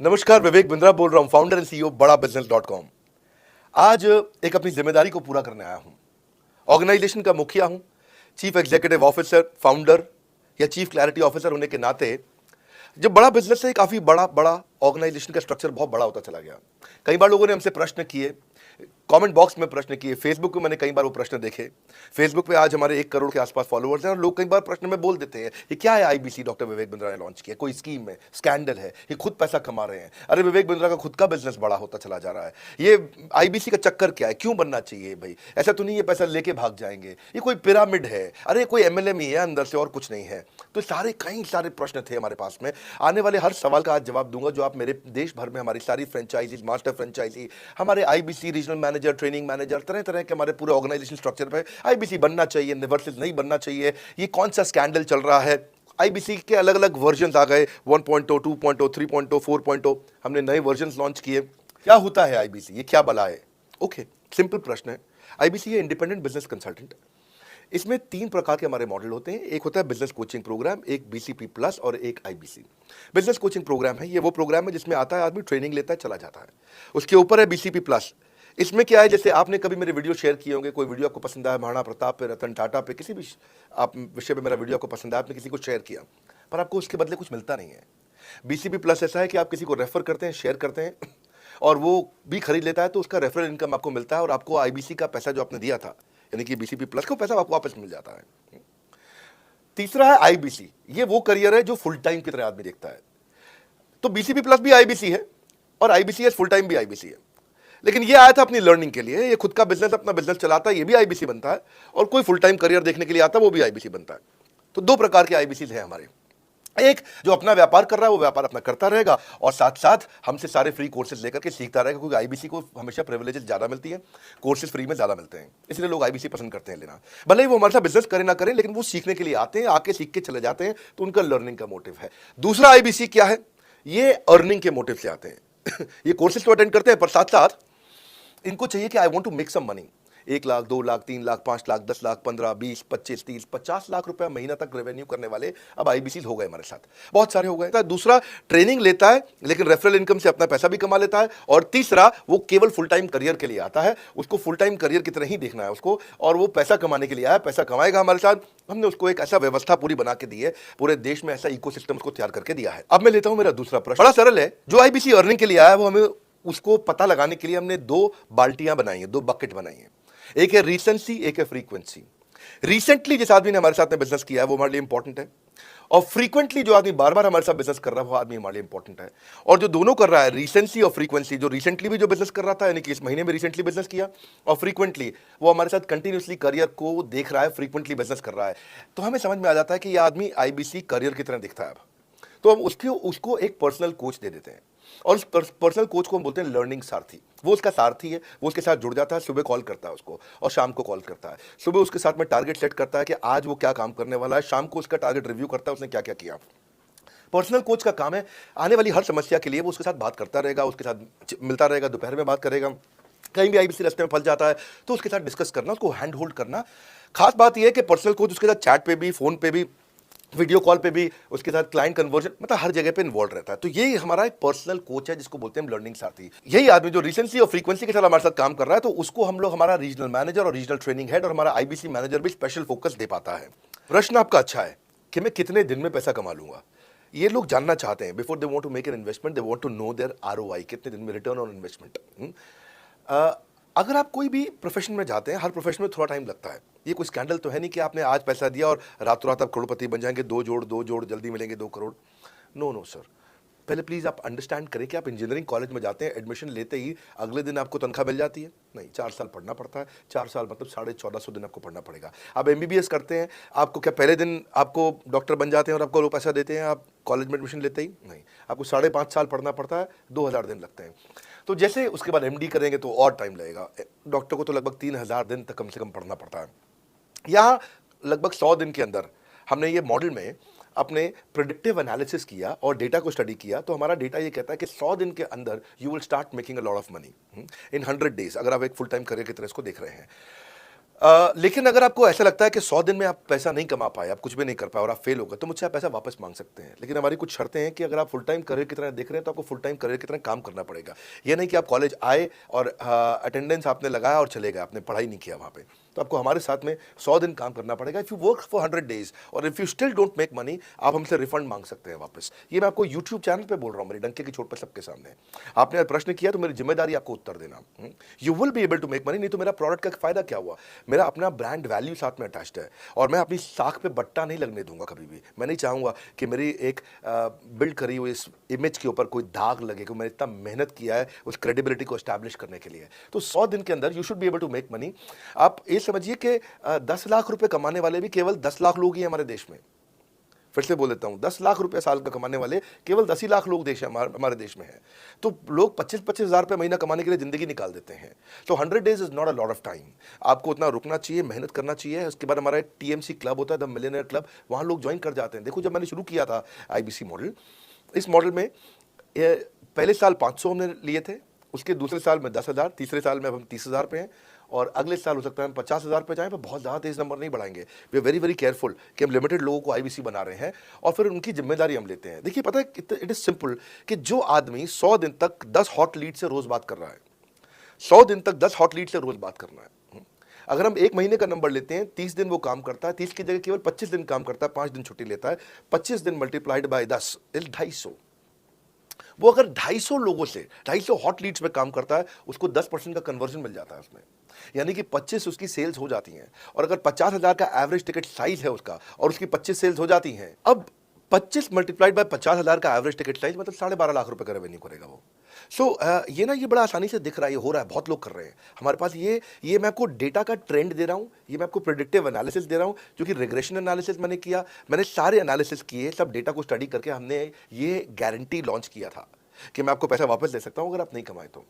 नमस्कार, विवेक बिंद्रा बोल रहा हूं, फाउंडर एंड सीईओ बड़ा बिजनेस .com। आज एक अपनी जिम्मेदारी को पूरा करने आया हूं। ऑर्गेनाइजेशन का मुखिया हूं, चीफ एग्जीक्यूटिव ऑफिसर, फाउंडर या चीफ क्लैरिटी ऑफिसर होने के नाते जब बड़ा बिजनेस है, काफी बड़ा बड़ा ऑर्गेनाइजेशन का स्ट्रक्चर बहुत बड़ा होता चला गया। कई बार लोगों ने हमसे प्रश्न किए, कमेंट बॉक्स में प्रश्न किए, फेसबुक पे मैंने कई बार वो प्रश्न देखे। फेसबुक पे आज हमारे 1 करोड़ के आसपास फॉलोअर्स हैं और लोग कई बार प्रश्न में बोल देते हैं, ये क्या है आईबीसी डॉक्टर विवेक बिंद्रा ने लॉन्च किया, कोई स्कीम है, स्कैंडल है, ये खुद पैसा कमा रहे हैं। अरे विवेक बिंद्रा का खुद का बिजनेस बड़ा होता चला जा रहा है, ये आईबीसी का चक्कर क्या है, क्यों बनना चाहिए भाई, ऐसा तो नहीं ये पैसा लेके भाग जाएंगे, ये कोई पिरामिड है, अरे कोई एमएलएम ही है अंदर से और कुछ नहीं है। तो सारे कई सारे प्रश्न थे हमारे पास में। आने वाले हर सवाल का आज जवाब दूंगा जो आप मेरे देश भर में हमारी सारी फ्रेंचाइजीज, मास्टर फ्रेंचाइजी, हमारे IBC regional manager, training manager, तरह तरह के हमारे पूरे ऑर्गेनाइजेशन स्ट्रक्चर पे आईबीसी बनना चाहिए, वर्सेस नहीं बनना चाहिए, ये कौन सा स्कैंडल चल रहा है। आईबीसी के अलग अलग वर्जन आ गए, 1.0, 2.0, 3.0, 4.0, हमने नए वर्जन लॉन्च किए। क्या होता है आईबीसी, ये क्या बला है? ओके, सिंपल प्रश्न है। आईबीसी है इंडिपेंडेंट बिजनेस कंसल्टेंट। इसमें 3 प्रकार के हमारे मॉडल होते हैं। एक होता है बिजनेस कोचिंग प्रोग्राम, एक बीसीपी प्लस और एक आईबीसी। बिजनेस कोचिंग प्रोग्राम है, ये वो प्रोग्राम है जिसमें आता है आदमी, ट्रेनिंग लेता है, चला जाता है। उसके ऊपर है बीसीपी प्लस। इसमें क्या है, जैसे आपने कभी मेरे वीडियो शेयर किए होंगे, कोई वीडियो आपको पसंद आया, महाराणा प्रताप पे, रतन टाटा पे, किसी भी आप विषय पे मेरा वीडियो आपको पसंद आया, आपने किसी को शेयर किया, पर आपको उसके बदले कुछ मिलता नहीं है। बीसीपी प्लस ऐसा है कि आप किसी को रेफर करते हैं, शेयर करते हैं और वो भी खरीद लेता है, तो उसका रेफरल इनकम आपको मिलता है और आपको आईबीसी का पैसा जो आपने दिया था, यानी कि बीसीपी प्लस को पैसा आपको वापस मिल जाता है। तीसरा है आईबीसी। ये वो करियर है जो फुल टाइम की तरह आदमी देखता है। तो बीसीपी प्लस भी आईबीसी है और आईबीसी फुल टाइम भी आईबीसी है। लेकिन ये आया था अपनी लर्निंग के लिए, ये खुद का बिजनेस, अपना बिजनेस चलाता है, ये भी आईबीसी बनता है, और कोई फुल टाइम करियर देखने के लिए आता है, वो भी आईबीसी बनता है। तो 2 प्रकार के आईबीसी हैं हमारे। एक जो अपना व्यापार कर रहा है, वो व्यापार अपना करता रहेगा और साथ साथ हमसे सारे फ्री कोर्सेज लेकर के सीखता रहेगा, क्योंकि आईबीसी को हमेशा प्रिविलेजेस ज्यादा मिलती है, कोर्सेज फ्री में ज्यादा मिलते हैं, इसलिए लोग आईबीसी पसंद करते हैं लेना। भले ही वो हमारे साथ बिजनेस करें ना करें, लेकिन वो सीखने के लिए आते हैं, आके सीख के चले जाते हैं, तो उनका लर्निंग का मोटिव है। दूसरा आईबीसी क्या है, ये अर्निंग के मोटिव से आते हैं ये कोर्सेज तो अटेंड करते हैं, पर साथ साथ इनको चाहिए कि I want to make some money. 1 lakh, 2 lakh, 3 lakh, 5 lakh, 10 lakh, 15, 20, 25, 30, 50 lakh रुपए महीना तक रेवेन्यू करने वाले अब आईबीसी हो गए हमारे साथ, बहुत सारे हो गए। दूसरा, ट्रेनिंग लेता है लेकिन रेफरल इनकम से अपना पैसा भी कमा लेता है। और तीसरा, वो केवल फुल टाइम करियर के लिए आता है, उसको फुल टाइम करियर की तरह ही देखना है उसको, और वो पैसा कमाने के लिए आया, पैसा कमाएगा हमारे साथ। हमने उसको एक ऐसा व्यवस्था पूरी बना के दी है, पूरे देश में ऐसा इकोसिस्टम उसको तैयार करके दिया है। अब मैं लेता हूं मेरा दूसरा प्रश्न, बड़ा सरल है। जो आईबीसी अर्निंग के लिए आया है, वो हमें उसको पता लगाने के लिए हमने 2 बाल्टियां बनाई हैं, 2 बकेट बनाई हैं। एक है रीसेंसी, एक है फ्रीक्वेंसी। रिसेंटली जिस आदमी ने हमारे साथ में बिजनेस किया है वो हमारे लिए इंपॉर्टेंट है, और फ्रीक्वेंटली जो आदमी बार बार हमारे साथ बिजनेस कर रहा है वो आदमी हमारे लिए इंपॉर्टेंट है। और जो दोनों कर रहा है, रीसेंसी और फ्रीक्वेंसी, जो रिसेंटली भी जो बिजनेस कर रहा था, यानी कि इस महीने में रिसेंटली बिजनेस किया, और फ्रीक्वेंटली वो हमारे साथ कंटिन्यूसली करियर को देख रहा है, फ्रीक्वेंटली बिजनेस कर रहा है, तो हमें समझ में आ जाता है कि यह आदमी आईबीसी करियर की तरह दिखता है। अब तो हम उसको एक पर्सनल कोच दे देते हैं, और उस पर्सनल कोच को हम बोलते हैं लर्निंग सारथी। वो उसका सारथी है, वो उसके साथ जुड़ जाता है, सुबह कॉल करता है उसको और शाम को कॉल करता है। सुबह उसके साथ में टारगेट सेट करता है कि आज वो क्या काम करने वाला है, शाम को उसका टारगेट रिव्यू करता है, उसने क्या क्या किया। पर्सनल कोच का काम है आने वाली हर समस्या के लिए वो उसके साथ बात करता रहेगा, उसके साथ मिलता रहेगा, दोपहर में बात करेगा, कहीं भी आईबीसी रास्ते में फंस जाता है तो उसके साथ डिस्कस करना, उसको हैंड होल्ड करना। खास बात यह है कि पर्सनल कोच उसके साथ चैट पे भी, फोन पे भी, वीडियो कॉल पे भी, उसके साथ क्लाइंट कन्वर्जन, मतलब हर जगह पे इन्वॉल्व रहता है। तो यही हमारा एक पर्सनल कोच है जिसको बोलते हैं लर्निंग साथी। यही आदमी जो रिसेंसी और फ्रीक्वेंसी के साथ हमारे साथ काम कर रहा है, तो उसको हम लोग हमारा रीजनल मैनेजर और रीजनल ट्रेनिंग हेड और हमारा आईबीसी मैनेजर भी स्पेशल फोकस दे पाता है। प्रश्न आपका अच्छा है कि मैं कितने दिन में पैसा कमा लूंगा, ये लोग जानना चाहते हैं। Before they want to make an investment, they want to know their ROI, कितने दिन में रिटर्न ऑन इन्वेस्टमेंट। अगर आप कोई भी प्रोफेशन में जाते हैं, हर प्रोफेशन में थोड़ा टाइम लगता है। ये कोई स्कैंडल तो है नहीं कि आपने आज पैसा दिया और रातों रात आप करोड़पति बन जाएंगे, 2 जोड़ जल्दी मिलेंगे 2 करोड़। नो नो सर, पहले प्लीज आप अंडरस्टैंड करें कि आप इंजीनियरिंग कॉलेज में जाते हैं, एडमिशन लेते ही अगले दिन आपको तनख्वाह मिल जाती है? नहीं, 4 साल पढ़ना पड़ता है। 4 साल मतलब 1450 दिन आपको पढ़ना पड़ेगा। आप एमबीबीएस करते हैं, आपको क्या पहले दिन आपको डॉक्टर बन जाते हैं और आपको वो पैसा देते हैं आप कॉलेज में एडमिशन लेते ही? नहीं, आपको 5.5 साल पढ़ना पड़ता है, 2000 दिन लगते हैं। तो जैसे उसके बाद एमडी करेंगे तो और टाइम लगेगा। डॉक्टर को तो लगभग 3000 दिन तक कम से कम पढ़ना पड़ता है। यहाँ लगभग 100 दिन के अंदर हमने ये मॉडल में अपने प्रिडिक्टिव एनालिसिस किया और डेटा को स्टडी किया, तो हमारा डेटा ये कहता है कि 100 दिन के अंदर you will start making a lot of money in 100 days, अगर आप एक फुल टाइम करियर की तरह इसको देख रहे हैं। लेकिन अगर आपको ऐसा लगता है कि 100 दिन में आप पैसा नहीं कमा पाए, आप कुछ भी नहीं कर पाए और आप फेल हो गए, तो मुझसे आप पैसा वापस मांग सकते हैं। लेकिन हमारी कुछ शर्तें हैं कि अगर आप फुल टाइम करियर की तरह देख रहे हैं तो आपको फुल टाइम करियर की तरह काम करना पड़ेगा। ये नहीं कि आप कॉलेज आए और अटेंडेंस आपने लगाया और चले गए, आपने पढ़ाई नहीं किया वहाँ पे। तो आपको हमारे साथ में 100 दिन काम करना पड़ेगा। If you work for 100 days और if you still don't make money, आप हमसे रिफंड मांग सकते हैं वापस। ये मैं आपको यूट्यूब चैनल पे बोल रहा हूँ, मेरी डंके की चोट पर सबके सामने। आपने प्रश्न किया तो मेरी जिम्मेदारी आपको उत्तर देना। You will be able to make money, नहीं तो मेरा प्रोडक्ट का फायदा क्या हुआ? मेरा अपना ब्रांड वैल्यू साथ में अटैच्ड है और मैं अपनी साख पे बट्टा नहीं लगने दूंगा कभी भी। मैं नहीं चाहूंगा कि मेरी एक बिल्ड करी हुई इस इमेज के ऊपर कोई दाग लगे, कि मैंने इतना मेहनत किया है उस क्रेडिबिलिटी को एस्टैब्लिश करने के लिए। तो 100 दिन के अंदर you should be able to make money. आप ये समझिए कि 10 लाख रुपए कमाने वाले भी केवल 10 लाख लोग ही हैं हमारे देश में। फिर से बोल देता हूं, 10 लाख रुपए साल का कमाने वाले केवल 10 ही लाख लोग देश हमारे देश में हैं। तो लोग 25-25 हज़ार रुपये महीना कमाने के लिए जिंदगी निकाल देते हैं। तो 100 days is not a lot of time. आपको उतना रुकना चाहिए, मेहनत करना चाहिए। उसके बाद हमारा टीएमसी क्लब होता है, द मिलियनेयर क्लब, वहाँ लोग ज्वाइन कर जाते हैं। देखो, जब मैंने शुरू किया था आईबीसी मॉडल, इस मॉडल में पहले साल 500 हमने लिए थे, उसके दूसरे साल में 10,000, तीसरे साल में अब हम 30,000 पे हैं और अगले साल हो सकता है हम 50,000 पे जाएं, पर बहुत ज़्यादा तेज नंबर नहीं बढ़ाएंगे। We are very very careful कि हम लिमिटेड लोगों को आईबीसी बना रहे हैं और फिर उनकी जिम्मेदारी हम लेते हैं। देखिए, पता है इट इज़ सिंपल कि जो आदमी 100 दिन तक 10 हॉट लीड से रोज़ बात कर रहा है, 100 दिन तक 10 हॉट लीड से रोज़ बात करना है। अगर हम एक महीने का नंबर लेते हैं, 30 दिन वो काम करता है, 30 की जगह केवल 25 दिन काम करता है, 5 दिन छुट्टी लेता है, 25 दिन मल्टीप्लाइड बाय 10 इज 250। वो अगर 250 लोगों से 250 हॉट लीड्स में काम करता है, उसको 10% का कन्वर्जन मिल जाता है उसमें, यानी कि 25 उसकी सेल्स हो जाती हैं। और अगर 50,000 का एवरेज टिकट साइज है उसका और उसकी 25 सेल्स हो जाती हैं, अब 25 मल्टीप्लाइड बाय 50,000 का एवरेज टिकट साइज मतलब 12.5 लाख रुपए का रेवेन्यू करेगा वो। ये ना, ये बड़ा आसानी से दिख रहा है, ये हो रहा है, बहुत लोग कर रहे हैं हमारे पास। ये मैं आपको डेटा का ट्रेंड दे रहा हूँ, ये मैं आपको प्रेडिक्टिव एनालिसिस दे रहा हूँ, क्योंकि रिग्रेशन एनालिसिस मैंने किया, मैंने सारे एनालिसिस किए, सब डेटा को स्टडी करके हमने ये गारंटी लॉन्च किया था कि मैं आपको पैसा वापस दे सकता हूं अगर आप नहीं कमाए तो।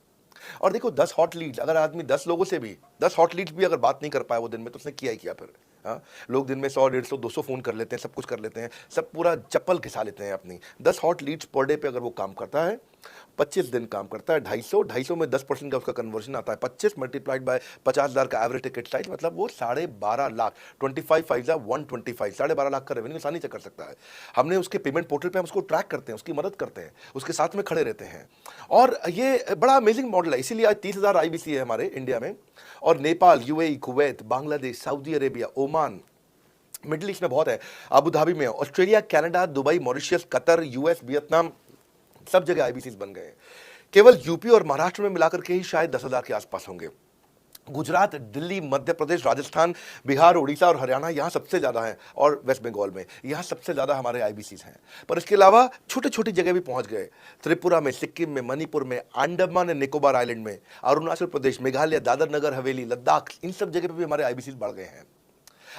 और देखो, 10 हॉट लीड्स, अगर आदमी 10 लोगों से भी 10 हॉट लीड्स भी अगर बात नहीं कर पाया वो दिन में, तो उसने किया ही किया फिर। हाँ, लोग दिन में 100, 150, 200 फोन कर लेते हैं, सब कुछ कर लेते हैं, सब पूरा चप्पल घिसा लेते हैं अपनी। 10 हॉट लीड्स पर डे पे अगर वो काम करता है, 25 दिन काम करता है, 250 में 10% का उसका कन्वर्जन आता है, 25 मल्टीप्लाइड बाय 50,000 का एवरेज टिकट साइज, मतलब वो 12.5 लाख, 25 5 125, 12.5 लाख का रेवेन्यू आसानी से कर सकता है। हमने उसके पेमेंट पोर्टल पे हम उसको ट्रैक करते हैं, उसकी मदद करते हैं, उसके साथ में खड़े रहते हैं। और ये बड़ा अमेजिंग मॉडल है, इसीलिए आज 30,000 आईबीसी है हमारे इंडिया में। और Nepal, UAE, Kuwait, Bangladesh, Saudi Arabia, Oman, middle east में बहुत है, अबू धाबी में, Australia, Canada, Dubai, Mauritius, Qatar, US, Vietnam, सब जगह आईबीसीज बन गए। केवल यूपी और महाराष्ट्र में मिलाकर के ही शायद 10,000 के आसपास होंगे। गुजरात, दिल्ली, मध्य प्रदेश, राजस्थान, बिहार, उड़ीसा और हरियाणा यहाँ सबसे ज़्यादा हैं, और वेस्ट बंगाल में यहाँ सबसे ज़्यादा हमारे आईबीसीज हैं। पर इसके अलावा छोटी छोटी जगह भी पहुँच गए, त्रिपुरा में, सिक्किम में, मणिपुर में, अंडमान एंड निकोबार आइलैंड में, अरुणाचल प्रदेश, मेघालय, दादर नगर हवेली, लद्दाख, इन सब जगह पर भी हमारे आईबीसीज बढ़ गए हैं।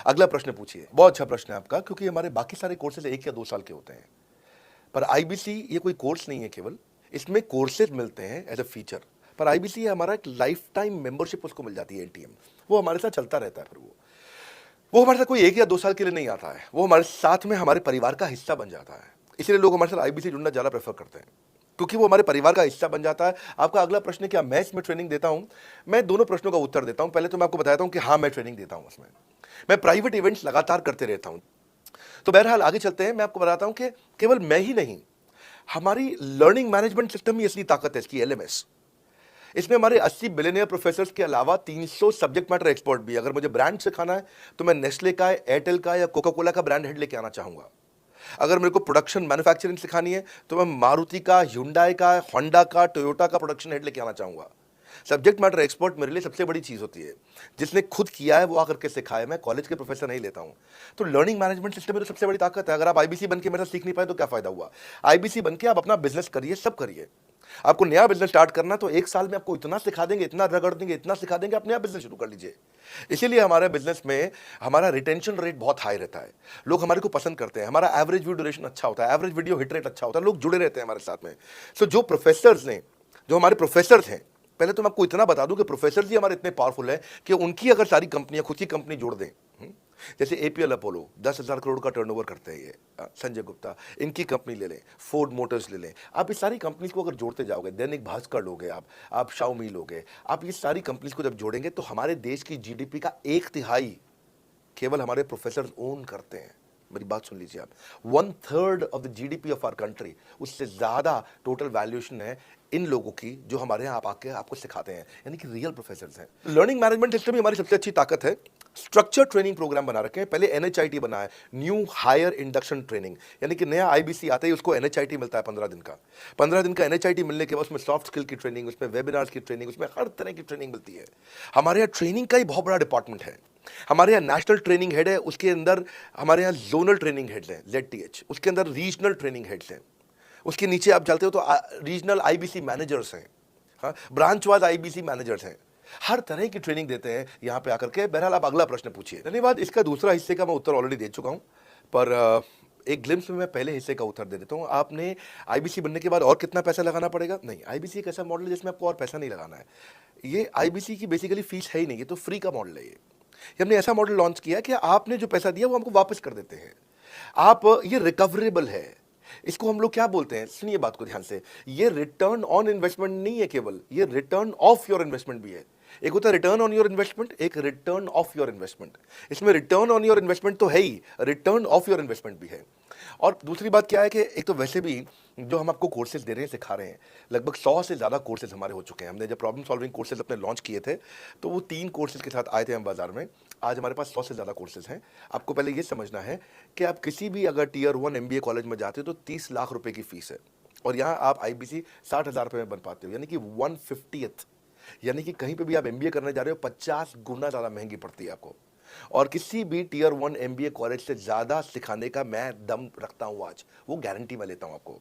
अगला प्रश्न पूछिए। बहुत अच्छा प्रश्न है आपका, क्योंकि हमारे बाकी सारे कोर्सेज 1 या 2 साल के होते हैं, पर आईबीसी ये कोई कोर्स नहीं है केवल, इसमें कोर्सेज मिलते हैं एज अ फीचर। पर आईबीसी हमारा एक लाइफ टाइम मेंबरशिप उसको मिल जाती है, एलटीएम, वो हमारे साथ चलता रहता है। फिर वो हमारे साथ कोई 1 या 2 साल के लिए नहीं आता है, वो हमारे साथ में हमारे परिवार का हिस्सा बन जाता है। इसलिए लोग हमारे साथ आईबीसी जुड़ना ज़्यादा प्रेफर करते हैं, क्योंकि वो हमारे परिवार का हिस्सा बन जाता है। आपका अगला प्रश्न, क्या मैं इसमें ट्रेनिंग देता हूं? मैं दोनों प्रश्नों का उत्तर देता हूं। पहले तो मैं आपको बताता हूं कि हाँ, मैं ट्रेनिंग देता हूं उसमें। मैं प्राइवेट इवेंट्स लगातार करते रहता हूं। तो बहरहाल आगे चलते हैं, मैं आपको बताता हूं कि केवल मैं ही नहीं, हमारी लर्निंग मैनेजमेंट सिस्टम ही असली ताकत है इसकी, एलएमएस। इसमें हमारे 80 बिलियनियर प्रोफेसर्स के अलावा 300 सब्जेक्ट मैटर एक्सपर्ट भी। अगर मुझे ब्रांड सिखाना है तो मैं नेस्ले का, एयरटेल का या कोका कोला का ब्रांड हेड लेके आना चाहूंगा। अगर मेरे को प्रोडक्शन मैन्युफैक्चरिंग सिखानी है तो मैं मारुति का, ह्युंडई का, होंडा का, टोयोटा का प्रोडक्शन हेड लेके आना चाहूंगा। सब्जेक्ट मैटर एक्सपर्ट मेरे लिए सबसे बड़ी चीज़ होती है, जिसने खुद किया है वो आकर के सिखाए। मैं कॉलेज के प्रोफेसर नहीं लेता हूं। तो लर्निंग मैनेजमेंट सिस्टम में तो सबसे बड़ी ताकत है। अगर आप आईबीसी बन के मेरे साथ सीख नहीं पाए तो क्या फायदा हुआ? आईबीसी बन के आप अपना बिजनेस करिए, सब करिए। आपको नया बिजनेस स्टार्ट करना तो 1 साल में आपको इतना सिखा देंगे, इतना रगड़ देंगे, इतना सिखा देंगे, आप नया बिजनेस शुरू कर लीजिए। इसीलिए हमारे बिजनेस में हमारा रिटेंशन रेट बहुत हाई रहता है, लोग हमारे को पसंद करते हैं, हमारा एवरेज व्यू ड्यूरेशन अच्छा होता है, एवरेज वीडियो हिट रेट अच्छा होता है, लोग जुड़े रहते हैं हमारे साथ में। सो जो प्रोफेसर्स ने, जो हमारे प्रोफेसर्स हैं, पहले तो मैं आपको इतना बता दूं कि प्रोफेसर जी हमारे इतने पावरफुल हैं कि उनकी अगर सारी कंपनियां खुद की कंपनी जोड़ दें जैसे एपीएल अपोलो 10,000 करोड़ का टर्नओवर करते हैं ये, संजय गुप्ता, इनकी कंपनी ले लें, फोर्ड मोटर्स ले लें, आप इस सारी कंपनीज को अगर जोड़ते जाओगे, दैनिक भास्कर लोगे, आप शाओमी लोगे, आप ये सारी कंपनीज को जब जोड़ेंगे तो हमारे देश की जीडीपी का 1/3 केवल हमारे प्रोफेसर ओन करते हैं। मेरी बात सुन लीजिए आप, 1/3 of the GDP of our country, उससे ज्यादा टोटल वैल्यूएशन है इन लोगों की जो हमारे यहाँ आप आके आपको सिखाते हैं, यानी कि रियल प्रोफेसर्स हैं। लर्निंग मैनेजमेंट सिस्टम ही हमारी सबसे अच्छी ताकत है। स्ट्रक्चर ट्रेनिंग प्रोग्राम बना रखे हैं, पहले एनएचआईटी बना है, न्यू हायर इंडक्शन ट्रेनिंग, यानी कि नया आईबीसी आता है उसको एनएचआईटी मिलता है 15 दिन का। 15 दिन का एनएचआईटी मिलने के बाद उसमें सॉफ्ट स्किल की ट्रेनिंग, उसमें वेबिनार्स की ट्रेनिंग, उसमें हर तरह की ट्रेनिंग मिलती है। हमारे यहाँ ट्रेनिंग का ही बहुत बड़ा डिपार्टमेंट है। हमारे यहाँ नेशनल ट्रेनिंग हेड है, उसके अंदर हमारे यहाँ जोनल ट्रेनिंग हेड्स हैं ZTH, उसके अंदर रीजनल ट्रेनिंग हेड्स हैं, उसके नीचे आप चलते हो तो रीजनल आईबीसी मैनेजर्स हैं, हाँ, ब्रांच वाइज आईबीसी मैनेजर्स हैं, हर तरह की ट्रेनिंग देते हैं यहाँ पे आकर के। बहरहाल आप अगला प्रश्न पूछिए। धन्यवाद। इसका दूसरा हिस्से का मैं उत्तर ऑलरेडी दे चुका हूँ, पर एक ग्लिम्स में मैं पहले हिस्से का उत्तर दे देता हूँ। आपने आईबीसी बनने के बाद और कितना पैसा लगाना पड़ेगा? नहीं, आईबीसी एक ऐसा मॉडल है जिसमें आपको और पैसा नहीं लगाना है। ये आईबीसी की बेसिकली फीस है ही नहीं, ये तो फ्री का मॉडल है। ये हमने ऐसा मॉडल लॉन्च किया कि आपने जो पैसा दिया वो हमको वापस कर देते हैं। आप ये रिकवरेबल है, इसको हम लोग क्या बोलते हैं, सुनिए बात को ध्यान से, ये रिटर्न ऑन इन्वेस्टमेंट नहीं है केवल, ये रिटर्न ऑफ योर इन्वेस्टमेंट भी है। एक होता है रिटर्न ऑन योर इन्वेस्टमेंट, एक रिटर्न ऑफ योर इन्वेस्टमेंट। इसमें रिटर्न ऑन योर इन्वेस्टमेंट तो है ही, रिटर्न ऑफ योर इन्वेस्टमेंट भी है। और दूसरी बात क्या है कि एक तो वैसे भी जो हम आपको कोर्सेज दे रहे हैं, सिखा रहे हैं, लगभग 100 से ज़्यादा कोर्सेज हमारे हो चुके हैं। हमने जब प्रॉब्लम सॉल्विंग कोर्सेज अपने लॉन्च किए थे तो वो 3 कोर्सेज के साथ आए थे हम बाजार में। आज हमारे पास 100 से ज़्यादा कोर्सेज हैं। आपको पहले ये समझना है कि आप किसी भी अगर टियर 1 MBA कॉलेज में जाते हो तो 30 लाख रुपए की फीस है, और यहाँ आप आईबीसी 60,000 रुपये में बन पाते हो, यानी कि 1/50, यानी कि कहीं पे भी आप MBA करने जा रहे हो 50 गुना ज़्यादा महंगी पड़ती है आपको। और किसी भी टियर 1 MBA कॉलेज से ज़्यादा सिखाने का मैं दम रखता हूँ आज, वो गारंटी मैं लेता हूँ आपको।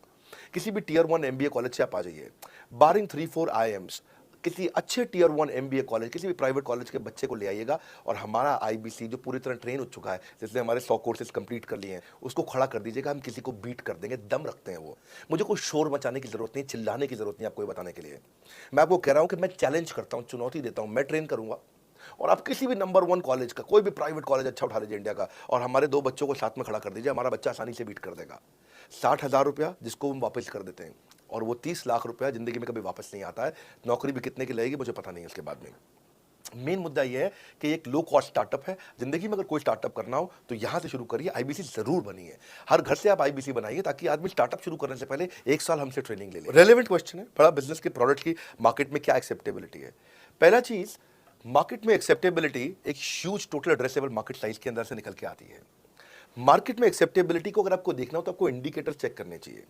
किसी भी टियर 1 MBA कॉलेज से आप आ जाइए, बारिंग 3-4 IIMs, किसी अच्छे टियर 1 MBA कॉलेज, किसी भी प्राइवेट कॉलेज के बच्चे को ले आइएगा और हमारा आईबीसी जो पूरी तरह ट्रेन हो चुका है, जिसने हमारे 100 कोर्सेज कंप्लीट कर लिए हैं, उसको खड़ा कर दीजिएगा, हम किसी को बीट कर देंगे, दम रखते हैं वो। मुझे कोई शोर मचाने की जरूरत नहीं, चिल्लाने की जरूरत नहीं आपको ये बताने के लिए। मैं आपको कह रहा हूं कि मैं चैलेंज करता हूं, चुनौती देता हूं, मैं ट्रेन करूंगा, और आप किसी भी नंबर 1 कॉलेज का, कोई भी प्राइवेट कॉलेज अच्छा उठा लीजिए इंडिया का, और हमारे 2 बच्चों को साथ में खड़ा कर दीजिए, हमारा बच्चा आसानी से बीट कर देगा। 60,000 रुपया जिसको हम वापस कर देते हैं, और वो 30 लाख रुपया जिंदगी में कभी वापस नहीं आता है। नौकरी भी कितने की लगेगी मुझे पता नहीं है उसके बाद में। मेन मुद्दा यह है कि एक लो कॉस्ट स्टार्टअप है। जिंदगी में अगर कोई स्टार्टअप करना हो तो यहां से शुरू करिए, आईबीसी जरूर बनिए। हर घर से आप आईबीसी बनाइए ताकि आदमी स्टार्टअप शुरू करने से पहले 1 साल हमसे ट्रेनिंग ले ले। रेलेवेंट क्वेश्चन है, बड़ा बिजनेस के प्रोडक्ट की मार्केट में क्या एक्सेप्टेबिलिटी है। पहला चीज, मार्केट में एक्सेप्टेबिलिटी एक huge total addressable market size के अंदर से निकल के आती है। मार्केट में एक्सेप्टेबिलिटी को अगर आपको देखना हो तो आपको इंडिकेटर चेक करने चाहिए।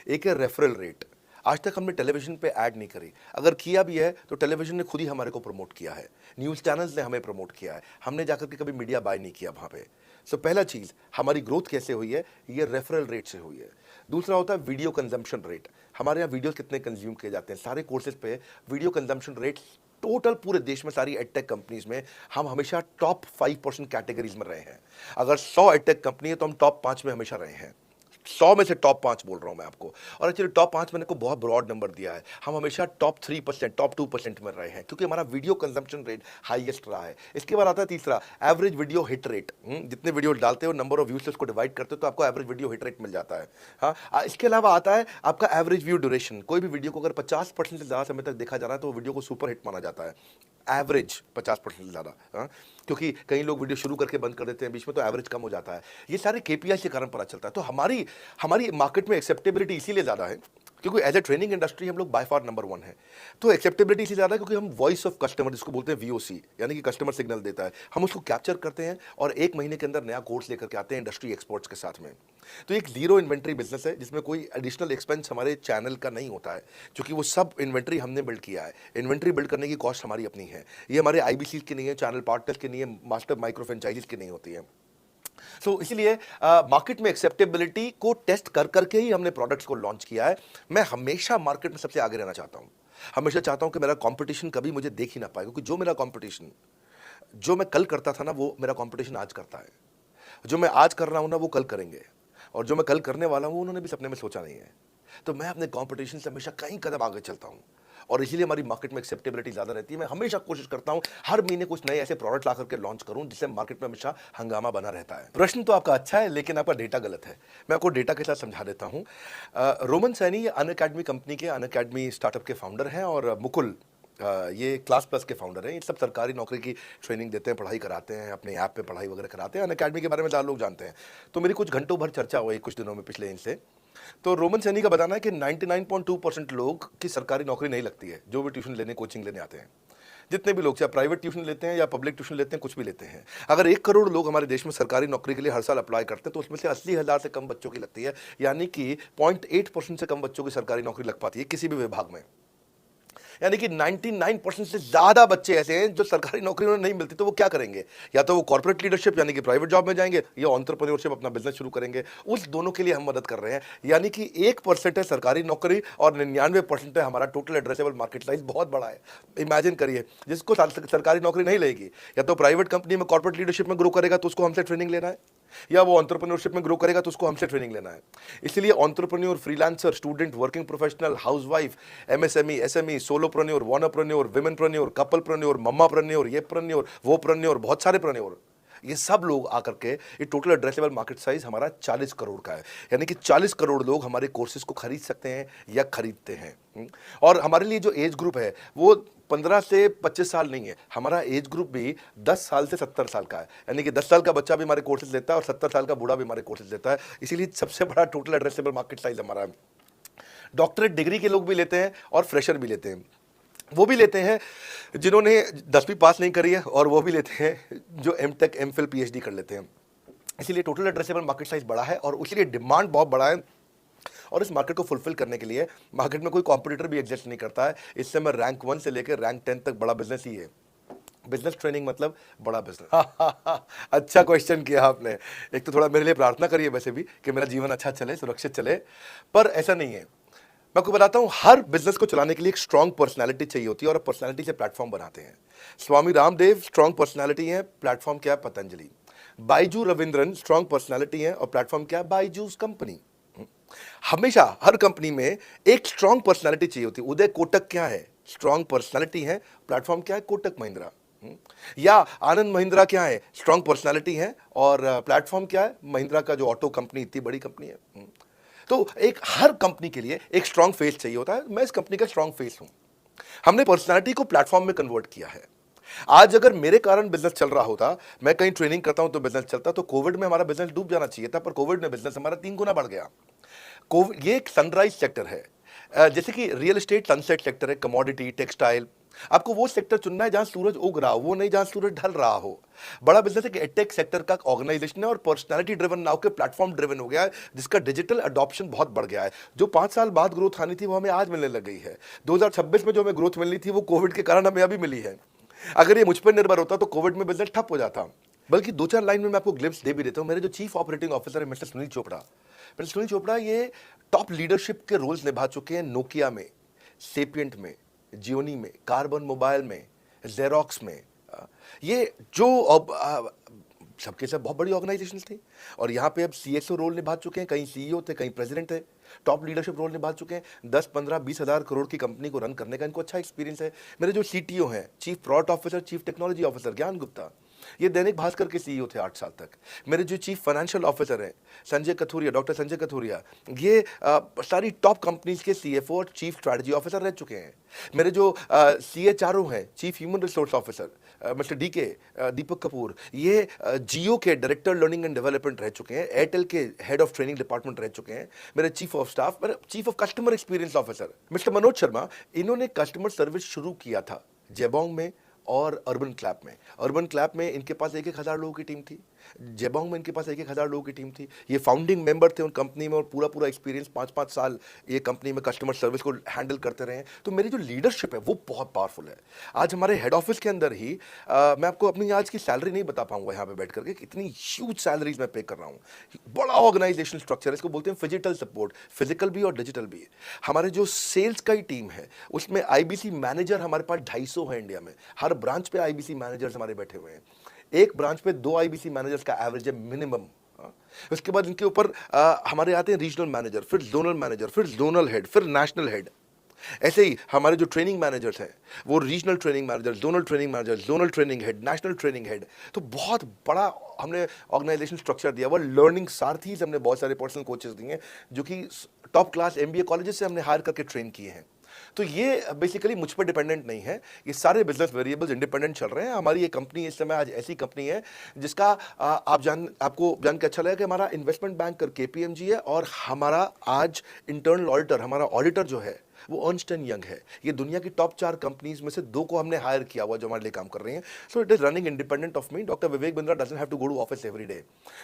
एक है रेफरल रेट। आज तक हमने टेलीविजन पे ऐड नहीं करी, अगर किया भी है तो टेलीविजन ने खुद ही हमारे को प्रमोट किया है, न्यूज़ चैनल्स ने हमें प्रमोट किया है, हमने जाकर के कभी मीडिया बाय नहीं किया वहाँ पे। सो पहला चीज़, हमारी ग्रोथ कैसे हुई है, ये रेफरल रेट से हुई है। दूसरा होता है वीडियो कंजम्पशन रेट। हमारे यहाँ वीडियोस कितने कंज्यूम किए जाते हैं, सारे कोर्सेज पे वीडियो कंजम्पशन रेट टोटल पूरे देश में सारी एडटेक कंपनीज में हम हमेशा टॉप 5% कैटेगरीज में रहे हैं। अगर 100 एडटेक कंपनी है तो हम टॉप 5 में हमेशा रहे हैं। 100 में से टॉप 5 बोल रहा हूं मैं आपको, और एक्चुअली टॉप 5 मैंने को बहुत ब्रॉड नंबर दिया है। हम हमेशा टॉप 3%, टॉप 2% में रहे हैं, क्योंकि हमारा वीडियो कंजम्पशन रेट हाईएस्ट रहा है। इसके बाद आता है तीसरा, एवरेज वीडियो हिट रेट। जितने वीडियो डालते हो, नंबर ऑफ व्यूज से उसको डिवाइड करते हो तो आपको एवरेज वीडियो हिट रेट मिल जाता है। हाँ, इसके अलावा आता है आपका एवरेज व्यू ड्यूरेशन। कोई भी वीडियो को अगर 50% से ज़्यादा समय तक देखा जा रहा है तो वीडियो को सुपर हिट माना जाता है, एवरेज 50% से ज़्यादा। हाँ, क्योंकि कई लोग वीडियो शुरू करके बंद कर देते हैं बीच में, तो एवरेज कम हो जाता है। ये सारे KPI के कारण पता चलता है। तो हमारी मार्केट में एक्सेप्टेबिलिटी इसीलिए ज़्यादा है क्योंकि एज ए ट्रेनिंग इंडस्ट्री हम लोग बाय फार नंबर 1 है। तो एक्सेप्टेबिलिटी इसी ज़्यादा है क्योंकि हम वॉइस ऑफ कस्टमर, जिसको बोलते हैं VOC, यानी कि कस्टमर सिग्नल देता है, हम उसको कैप्चर करते हैं और 1 महीने के अंदर नया कोर्स लेकर के आते हैं इंडस्ट्री एक्सपर्ट्स के साथ में। तो एक जीरो इन्वेंट्री बिजनेस है जिसमें कोई एडिशनल एक्सपेंस हमारे चैनल का नहीं होता है, क्योंकि वो सब इन्वेंट्री हमने बिल्ड किया है। इन्वेंट्री बिल्ड करने की कॉस्ट हमारी अपनी है, ये हमारे IBC की नहीं है, चैनल पार्टनर्स की नहीं है, मास्टर माइक्रो फ्रेंचाइजीज की नहीं होती है। सो इसलिए मार्केट में एक्सेप्टेबिलिटी को टेस्ट कर करके ही हमने प्रोडक्ट्स को लॉन्च किया है। मैं हमेशा मार्केट में सबसे आगे रहना चाहता हूं, हमेशा चाहता हूं कि मेरा कंपटीशन कभी मुझे देख ही ना पाए, क्योंकि जो मेरा कंपटीशन, जो मैं कल करता था ना, वो मेरा कंपटीशन आज करता है। जो मैं आज कर रहा हूं ना, वो कल करेंगे, और जो मैं कल करने वाला हूं उन्होंने भी सपने में सोचा नहीं है। तो मैं अपने कंपटीशन से हमेशा कई कदम आगे चलता हूं, और इसीलिए हमारी मार्केट में एक्सेप्टेबिलिटी ज़्यादा रहती है। मैं हमेशा कोशिश करता हूं हर महीने कुछ नए ऐसे प्रोडक्ट ला करके लॉन्च करूं जिससे मार्केट में हमेशा हंगामा बना रहता है। प्रश्न तो आपका अच्छा है, लेकिन आपका डेटा गलत है। मैं आपको डेटा के साथ समझा देता हूं। रोमन सैनी ये अनअकैडमी कंपनी के, अनअकैडमी स्टार्टअप के फाउंडर हैं, और मुकुल ये क्लास प्लस के फाउंडर हैं। ये सब सरकारी नौकरी की ट्रेनिंग देते हैं, पढ़ाई कराते हैं, अपने ऐप पे पढ़ाई वगैरह कराते हैं। अनअकैडमी के बारे में ज़्यादा लोग जानते हैं। तो मेरी कुछ घंटों भर चर्चा हुई कुछ दिनों में पिछले इनसे। तो रोमन सैनी का बताना है कि 99.2% लोग की सरकारी नौकरी नहीं लगती है, जो भी ट्यूशन लेने, कोचिंग लेने आते हैं। जितने भी लोग, चाहे प्राइवेट ट्यूशन लेते हैं या पब्लिक ट्यूशन लेते हैं, कुछ भी लेते हैं। अगर 1 करोड़ लोग हमारे देश में सरकारी नौकरी के लिए हर साल अप्लाई करते हैं, तो उसमें से 80,000 से कम बच्चों की लगती है। यानी कि 0.8% से कम बच्चों की सरकारी नौकरी लग पाती है किसी भी विभाग में। यानी कि 99% से ज़्यादा बच्चे ऐसे हैं जो सरकारी नौकरी उन्हें नहीं मिलती, तो वो क्या करेंगे? या तो वो कॉर्पोरेट लीडरशिप यानी कि प्राइवेट जॉब में जाएंगे, या एंटरप्रेन्योरशिप अपना बिजनेस शुरू करेंगे। उस दोनों के लिए हम मदद कर रहे हैं। यानी कि 1% है सरकारी नौकरी और 99% है हमारा टोटल एड्रेसेबल मार्केट साइज। बहुत बड़ा है। इमेजिन करिए, जिसको सरकारी नौकरी नहीं लगेगी, या तो प्राइवेट कंपनी में कॉर्पोरेट लीडरशिप में ग्रो करेगा तो उसको हमसे ट्रेनिंग लेना है, या वो एंटरप्रेन्योरशिप में ग्रो करेगा तो उसको हमसे ट्रेनिंग लेना है। इसलिए entrepreneur, freelancer, student, working professional, housewife, MSME, SME, solopreneur, wannapreneur, womenpreneur, couplepreneur, mommapreneur, ये प्रेन्योर, वो प्रेन्योर, बहुत सारे प्रेन्योर, ये सब लोग आकर के, ये टोटल एड्रेसेबल मार्केट साइज हमारा 40 करोड़ का है। यानी कि 40 करोड़ लोग हमारे कोर्सेज को खरीद सकते हैं या खरीदते हैं। और हमारे लिए जो एज ग्रुप है वो 15 से 25 साल नहीं है। हमारा एज ग्रुप भी 10 साल से 70 साल का है। यानी कि 10 साल का बच्चा भी हमारे कोर्सेज लेता है और 70 साल का बूढ़ा भी हमारे कोर्सेज लेता है। इसीलिए सबसे बड़ा टोटल एड्रेसेबल मार्केट साइज हमारा है। डॉक्टरेट डिग्री के लोग भी लेते हैं और फ्रेशर भी लेते हैं। वो भी लेते हैं जिन्होंने 10वीं पास नहीं करी है, और वो भी लेते हैं जो एमटेक, एमफिल, पीएचडी कर लेते हैं। इसीलिए टोटल एड्रेसेबल मार्केट साइज बड़ा है और इसलिए डिमांड बहुत बड़ा है। और इस मार्केट को फुलफिल करने के लिए मार्केट में कोई कॉम्पिटिटर भी एग्जिस्ट नहीं करता है। इससे मैं रैंक 1 से लेकर रैंक 10 तक बड़ा बिजनेस ही है। बिजनेस ट्रेनिंग मतलब बड़ा बिजनेस। अच्छा क्वेश्चन किया आपने। एक तो थोड़ा मेरे लिए प्रार्थना करिए वैसे भी कि मेरा जीवन अच्छा चले, सुरक्षित चले, पर ऐसा नहीं है। मैं आपको बताता हूं, हर बिजनेस को चलाने के लिए एक स्ट्रांग पर्सनालिटी चाहिए होती है, और पर्सनालिटी से प्लेटफॉर्म बनाते हैं। स्वामी रामदेव स्ट्रांग पर्सनालिटी है, प्लेटफॉर्म क्या है? पतंजलि। बाइजू रविंद्रन स्ट्रांग पर्सनालिटी है और प्लेटफॉर्म क्या है? बाइजूस कंपनी। हमेशा हर कंपनी में एक स्ट्रांग पर्सनालिटी चाहिए होती है। उदय कोटक क्या है? स्ट्रांग पर्सनालिटी है, प्लेटफॉर्म क्या है? कोटक महिंद्रा। या आनंद महिंद्रा क्या है? स्ट्रांग पर्सनालिटी है और प्लेटफॉर्म क्या है? महिंद्रा का जो ऑटो कंपनी, इतनी बड़ी कंपनी है। तो एक हर कंपनी के लिए एक स्ट्रांग फेस चाहिए होता है। मैं इस कंपनी का स्ट्रांग फेस हूं। हमने पर्सनालिटी को प्लेटफॉर्म में कन्वर्ट किया है। आज अगर मेरे कारण बिजनेस चल रहा होता, मैं कहीं ट्रेनिंग करता हूं तो बिजनेस चलता, तो कोविड में हमारा बिजनेस डूब जाना चाहिए था, पर कोविड में बिजनेस हमारा 3 गुना बढ़ गया। ये एक सनराइज सेक्टर है। जैसे कि रियल एस्टेट सनसेट सेक्टर है, कमोडिटी, टेक्सटाइल। आपको वो सेक्टर चुनना है जहां सूरज उग रहा हो, वो नहीं जहां सूरज ढल रहा हो। बड़ा बिजनेस है कि एडटेक सेक्टर का ऑर्गेनाइजेशन है और पर्सनालिटी ड्रिवन नाउ के प्लेटफॉर्म ड्रिवन हो गया है, जिसका डिजिटल अडॉप्शन बहुत बढ़ गया है। जो 5 साल बाद ग्रोथ आनी थी वो हमें आज मिलने लग गई है। 2026 में जो हमें ग्रोथ मिलनी थी वो कोविड के कारण हमें अभी मिली है। अगर ये मुझ पर निर्भर होता तो कोविड में बिजनेस ठप हो जाता। बल्कि 2-4 लाइन में मैं आपको ग्लिम्स दे भी देता हूं। मेरे जो चीफ ऑपरेटिंग ऑफिसर है मिस्टर सुनील चोपड़ा, ये टॉप लीडरशिप के रोल्स निभा चुके हैं नोकिया में, सेपियंट में, जियोनी में, कार्बन मोबाइल में, जेरोक्स में। ये जो सबके सब बहुत बड़ी ऑर्गेनाइजेशंस थी, और यहाँ पे अब सीएसओ रोल निभा चुके हैं, कहीं सीईओ थे, कहीं प्रेसिडेंट थे। टॉप लीडरशिप रोल निभा चुके हैं। 10, 15, 20 हज़ार करोड़ की कंपनी को रन करने का इनको अच्छा एक्सपीरियंस है। मेरे जो सीटीओ हैं, chief product officer, chief technology officer ज्ञान गुप्ता, ये दैनिक भास्कर के सीईओ थे 8 साल तक। मेरे जो चीफ फाइनेंशियल ऑफिसर हैं संजय कथुरिया, डॉक्टर संजय कथुरिया, ये सारी टॉप कंपनीज के सीएफओ और चीफ स्ट्रैटेजी ऑफिसर रह चुके हैं। मेरे जो सीएचआरओ हैं, chief human resource officer mister DK, Deepak Kapoor, ये जियो के डायरेक्टर लर्निंग एंड डेवलपमेंट रह चुके हैं, एयरटेल के हेड ऑफ ट्रेनिंग डिपार्टमेंट रह चुके हैं। मेरे चीफ ऑफ स्टाफ, मेरे chief of customer experience officer mister Manoj Sharma, इन्होंने कस्टमर सर्विस शुरू किया था जेबोंग में और अर्बन क्लैप में। अर्बन क्लैप में इनके पास 1-1 हज़ार लोगों की टीम थी, जेबोंग में इनके पास 1-1 हज़ार लोगों की टीम थी। ये फाउंडिंग मेंबर थे उन कंपनी में और पूरा एक्सपीरियंस 5-5 साल ये कंपनी में कस्टमर सर्विस को हैंडल करते रहे। तो मेरी जो लीडरशिप है वो बहुत पावरफुल है। आज हमारे हेड ऑफिस के अंदर ही मैं आपको अपनी आज की सैलरी नहीं बता पाऊंगा यहाँ पे बैठ करके, कितनी ह्यूज सैलरीज मैं पे कर रहा हूँ। बड़ा ऑर्गेनाइजेशन स्ट्रक्चर है, इसको बोलते हैं फिजिटल सपोर्ट, फिजिकल भी और डिजिटल भी। हमारे जो सेल्स का ही टीम है उसमें आईबीसी मैनेजर हमारे पास 250 है इंडिया में। हर ब्रांच पे आईबीसी मैनेजर्स हमारे बैठे हुए हैं। एक ब्रांच पे 2 आईबीसी मैनेजर्स का एवरेज है मिनिमम। उसके बाद इनके ऊपर हमारे आते हैं रीजनल मैनेजर, फिर जोनल मैनेजर, फिर जोनल हेड, फिर नेशनल हेड। ऐसे ही हमारे जो ट्रेनिंग मैनेजर्स हैं वो regional training manager, zonal training head, national training head, तो बहुत बड़ा हमने ऑर्गेनाइजेशन स्ट्रक्चर दिया हुआ। लर्निंग सारथीज हमने बहुत सारे पर्सनल कोचेस दिए हैं जो कि टॉप क्लास एमबीए कॉलेजेस से हमने हायर करके ट्रेन किए हैं। तो ये बेसिकली मुझ पर डिपेंडेंट नहीं है, ये सारे बिजनेस वेरिएबल्स इंडिपेंडेंट चल रहे हैं। हमारी ये कंपनी इस समय आज ऐसी कंपनी है जिसका आपको जान के अच्छा लगेगा कि हमारा इन्वेस्टमेंट बैंकर केपीएमजी है और हमारा आज इंटरनल ऑडिटर, हमारा ऑडिटर जो है वो अर्न्स्ट एंड यंग है। ये दुनिया की टॉप 4 कंपनीज में से 2 को हमने हायर किया हुआ जो हमारे लिए काम कर रहे हैं। So it is running independent of me. Doctor Vivek Bindra doesn't have to go to office every day.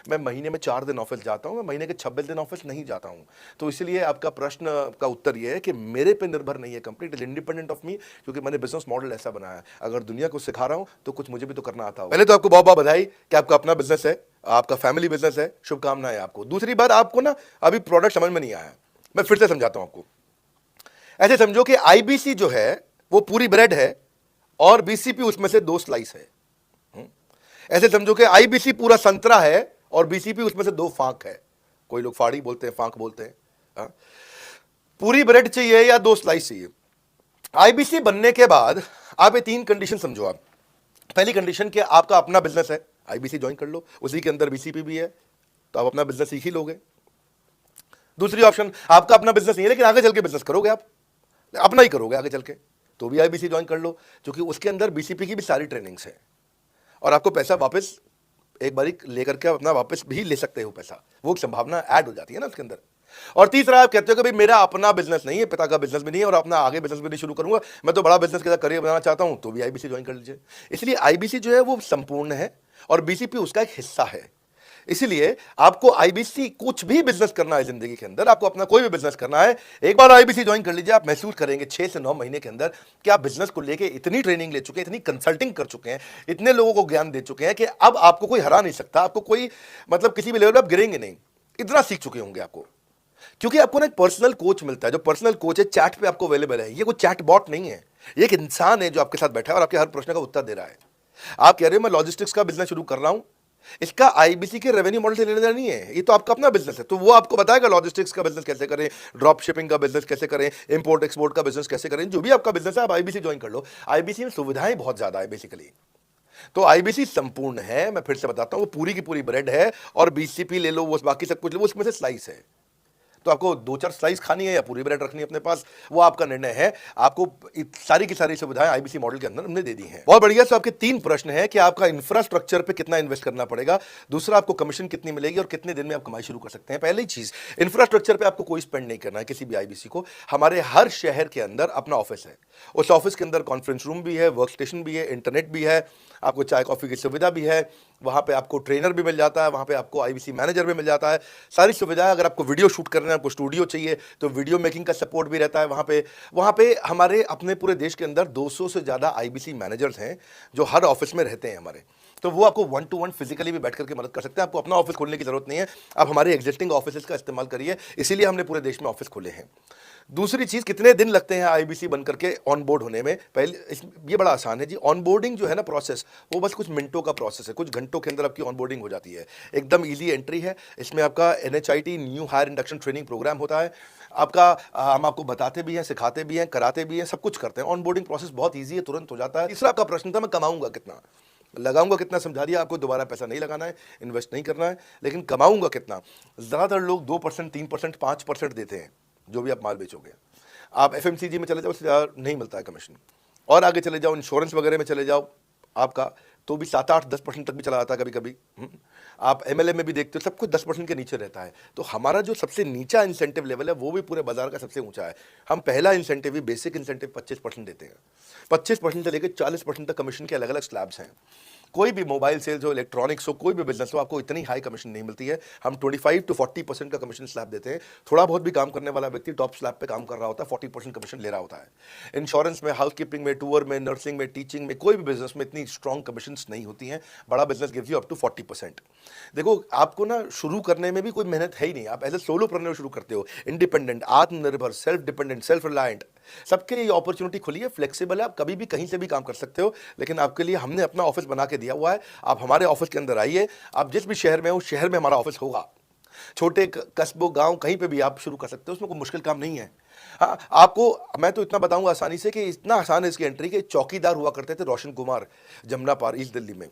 मैं महीने में 4 दिन ऑफिस जाता हूं, मैं महीने के 26 दिन ऑफिस नहीं जाता हूं। तो इसलिए आपका प्रश्न का उत्तर यह है कि मेरे पे निर्भर नहीं है company, it is independent of मी, क्योंकि मैंने बिजनेस मॉडल ऐसा बनाया है। अगर दुनिया को सिखा रहा हूं तो कुछ मुझे भी तो करना आता हो। पहले तो आपको बहुत बहुत बधाई कि आपका अपना बिजनेस है, आपका फैमिली बिजनेस है, शुभकामनाएं आपको। दूसरी बात, आपको ना अभी प्रोडक्ट समझ में नहीं आया, मैं फिर से समझाता हूं आपको। ऐसे समझो कि आईबीसी जो है वो पूरी ब्रेड है और बीसीपी उसमें से 2 स्लाइस है। ऐसे समझो कि आईबीसी पूरा संतरा है और बीसीपी उसमें से 2 फांक है। कोई लोग फाड़ी बोलते हैं, फांक बोलते हैं। पूरी ब्रेड चाहिए या 2 स्लाइस चाहिए? आईबीसी बनने के बाद आप ये 3 कंडीशन समझो। आप पहली कंडीशन कि आपका अपना बिजनेस है, आईबीसी ज्वाइन कर लो, उसी के अंदर बीसीपी भी है, तो आप अपना बिजनेस सीख ही लोगे। दूसरी ऑप्शन, आपका अपना बिजनेस नहीं है लेकिन आगे चल के बिजनेस करोगे, आप अपना ही करोगे आगे चल के, तो भी आईबीसी ज्वाइन कर लो, क्योंकि उसके अंदर बीसीपी की भी सारी ट्रेनिंग्स है और आपको पैसा वापस एक बारी लेकर के अपना वापस भी ले सकते हो पैसा, वो संभावना ऐड हो जाती है ना उसके अंदर। और तीसरा, आप कहते हो कि भाई मेरा अपना बिजनेस नहीं है, पिता का बिजनेस भी नहीं है और अपना आगे बिजनेस भी नहीं शुरू करूंगा, मैं तो बड़ा बिजनेस के साथ करियर बनाना चाहता हूं, तो भी आईबीसी ज्वाइन कर लीजिए। इसलिए आईबीसी जो है वो संपूर्ण है और बीसीपी उसका एक हिस्सा है। इसलिए आपको आईबीसी, कुछ भी बिजनेस करना है जिंदगी के अंदर, आपको अपना कोई भी बिजनेस करना है, एक बार आईबीसी ज्वाइन कर लीजिए। आप महसूस करेंगे 6 से 9 महीने के अंदर कि आप बिजनेस को लेके इतनी ट्रेनिंग ले चुके हैं, इतनी कंसल्टिंग कर चुके हैं, इतने लोगों को ज्ञान दे चुके हैं कि अब आपको कोई हरा नहीं सकता, आपको कोई मतलब किसी भी लेवल पर आप गिरेंगे नहीं, इतना सीख चुके होंगे आपको। क्योंकि आपको ना एक पर्सनल कोच मिलता है, जो पर्सनल कोच है चैट पे आपको अवेलेबल है। ये कोई चैट बॉट नहीं है, ये एक इंसान है जो आपके साथ बैठा है और आपके हर प्रश्न का उत्तर दे रहा है। आप कह रहे हो मैं लॉजिस्टिक्स का बिजनेस शुरू कर रहा हूं, इसका आईबीसी के रेवेन्यू मॉडल से लेने देना नहीं है, ये तो आपका अपना बिजनेस है। तो वो आपको बताएगा लॉजिस्टिक्स का बिजनेस कैसे करें, ड्रॉप शिपिंग का बिजनेस कैसे करें, इंपोर्ट एक्सपोर्ट का बिजनेस कैसे करें, जो भी आपका बिजनेस है आप आईबीसी ज्वाइन कर लो। आईबीसी में सुविधाएं बहुत ज्यादा है बेसिकली। तो आईबीसी संपूर्ण है, मैं फिर से बताता हूं, वो पूरी की पूरी ब्रेड है और बीसीपी ले लो, वो बाकी सब कुछ ले लो, उसमें से स्लाइस है। तो आपको 2-4 स्लाइस खानी है या पूरी ब्रेड रखनी है अपने पास, वो आपका निर्णय है। आपको सारी की सारी सुविधाएं आईबीसी मॉडल के अंदर हमने दे दी हैं। बहुत बढ़िया। तो आपके 3 प्रश्न हैं कि आपका इंफ्रास्ट्रक्चर पे कितना इन्वेस्ट करना पड़ेगा, दूसरा आपको कमीशन कितनी मिलेगी और कितने दिन में आप कमाई शुरू कर सकते हैं। पहली चीज, इंफ्रास्ट्रक्चर पे आपको कोई स्पेंड नहीं करना है किसी भी आईबीसी को। हमारे हर शहर के अंदर अपना ऑफिस है, उस ऑफिस के अंदर कॉन्फ्रेंस रूम भी है, वर्क स्टेशन भी है, इंटरनेट भी है, आपको चाय कॉफी की सुविधा भी है, वहाँ पे आपको ट्रेनर भी मिल जाता है, वहाँ पे आपको आईबीसी मैनेजर भी मिल जाता है, सारी सुविधाएं। अगर आपको वीडियो शूट करना है, आपको स्टूडियो चाहिए तो वीडियो मेकिंग का सपोर्ट भी रहता है वहाँ पे हमारे अपने पूरे देश के अंदर 200 से ज़्यादा आईबीसी मैनेजर्स हैं जो हर ऑफिस में रहते हैं हमारे। तो वो आपको 1-to-1 फिजिकली भी बैठ करके मदद कर सकते हैं। आपको अपना ऑफिस खोलने की जरूरत नहीं है, आप हमारे एग्जिस्टिंग ऑफिस का इस्तेमाल करिए, इसीलिए हमने पूरे देश में ऑफिस खोले हैं। दूसरी चीज, कितने दिन लगते हैं आईबीसी बन करके ऑन बोर्ड होने में? पहले ये बड़ा आसान है जी, ऑन बोर्डिंग जो है ना प्रोसेस, वो बस कुछ मिनटों का प्रोसेस है, कुछ घंटों के अंदर आपकी ऑन बोर्डिंग हो जाती है। एकदम इजी एंट्री है। इसमें आपका NHIT new hire induction training program होता है। आपका हम आपको बताते भी हैं, सिखाते भी हैं, कराते भी हैं, सब कुछ करते हैं। ऑन बोर्डिंग प्रोसेस बहुत ईजी है, तुरंत हो जाता है। तीसरा आपका प्रश्न था मैं कमाऊंगा कितना, लगाऊंगा कितना, समझा दिया आपको। दोबारा पैसा नहीं लगाना है, इन्वेस्ट नहीं करना है, लेकिन कमाऊंगा कितना। ज़्यादातर लोग 2%, 3%, 5% देते हैं जो भी आप माल बेचोगे। आप FMCG में चले जाओ, उससे ज़्यादा नहीं मिलता है कमीशन। और आगे चले जाओ, इंश्योरेंस वगैरह में चले जाओ आपका, तो भी 7-8-10% तक भी चला जाता है कभी कभी। आप MLA में भी देखते हो, सब कुछ 10% के नीचे रहता है। तो हमारा जो सबसे नीचा इंसेंटिव लेवल है वो भी पूरे बाजार का सबसे ऊंचा है। हम पहला इंसेंटिव भी, बेसिक इंसेंटिव 25% देते हैं। 25% से लेकर 40% तक कमीशन के अलग अलग स्लैब्स हैं। कोई भी मोबाइल सेल्स हो, इलेक्ट्रॉनिक्स हो, कोई भी बिजनेस हो, आपको इतनी हाई कमीशन नहीं मिलती है। हम 25-40% का कमीशन स्लैब देते हैं। थोड़ा बहुत भी काम करने वाला व्यक्ति टॉप स्लैब पे काम कर रहा होता है, 40% कमीशन ले रहा होता है। इंश्योरेंस में, हाउसकीपिंग में, टूर में, नर्सिंग में, टीचिंग में, कोई भी बिजनेस में इतनी स्ट्रॉन्ग कमीशन नहीं होती हैं। बड़ा business gives you up to 40%। देखो, आपको ना शुरू करने में भी कोई मेहनत है ही नहीं। आप एज ए सोलोप्रेन्योर शुरू करते हो, इंडिपेंडेंट, आत्मनिर्भर, सेल्फ डिपेंडेंट, सेल्फ रिलायंट, सबके लिए ये अपॉर्चुनिटी खुली है, फ्लेक्सिबल है, आप कभी भी कहीं से भी काम कर सकते हो। लेकिन आपके लिए हमने अपना ऑफिस बना के दिया हुआ है। आप हमारे ऑफिस के अंदर आइए, आप जिस भी शहर में हो, शहर में हमारा ऑफिस होगा। छोटे कस्बों, गांव, कहीं पे भी आप शुरू कर सकते हो, उसमें कोई मुश्किल काम नहीं है। हाँ, आपको मैं तो इतना बताऊंगा आसानी से कि इतना आसान है इसकी एंट्री कि चौकीदार हुआ करते थे रोशन कुमार, जमुना पार ईस्ट दिल्ली में।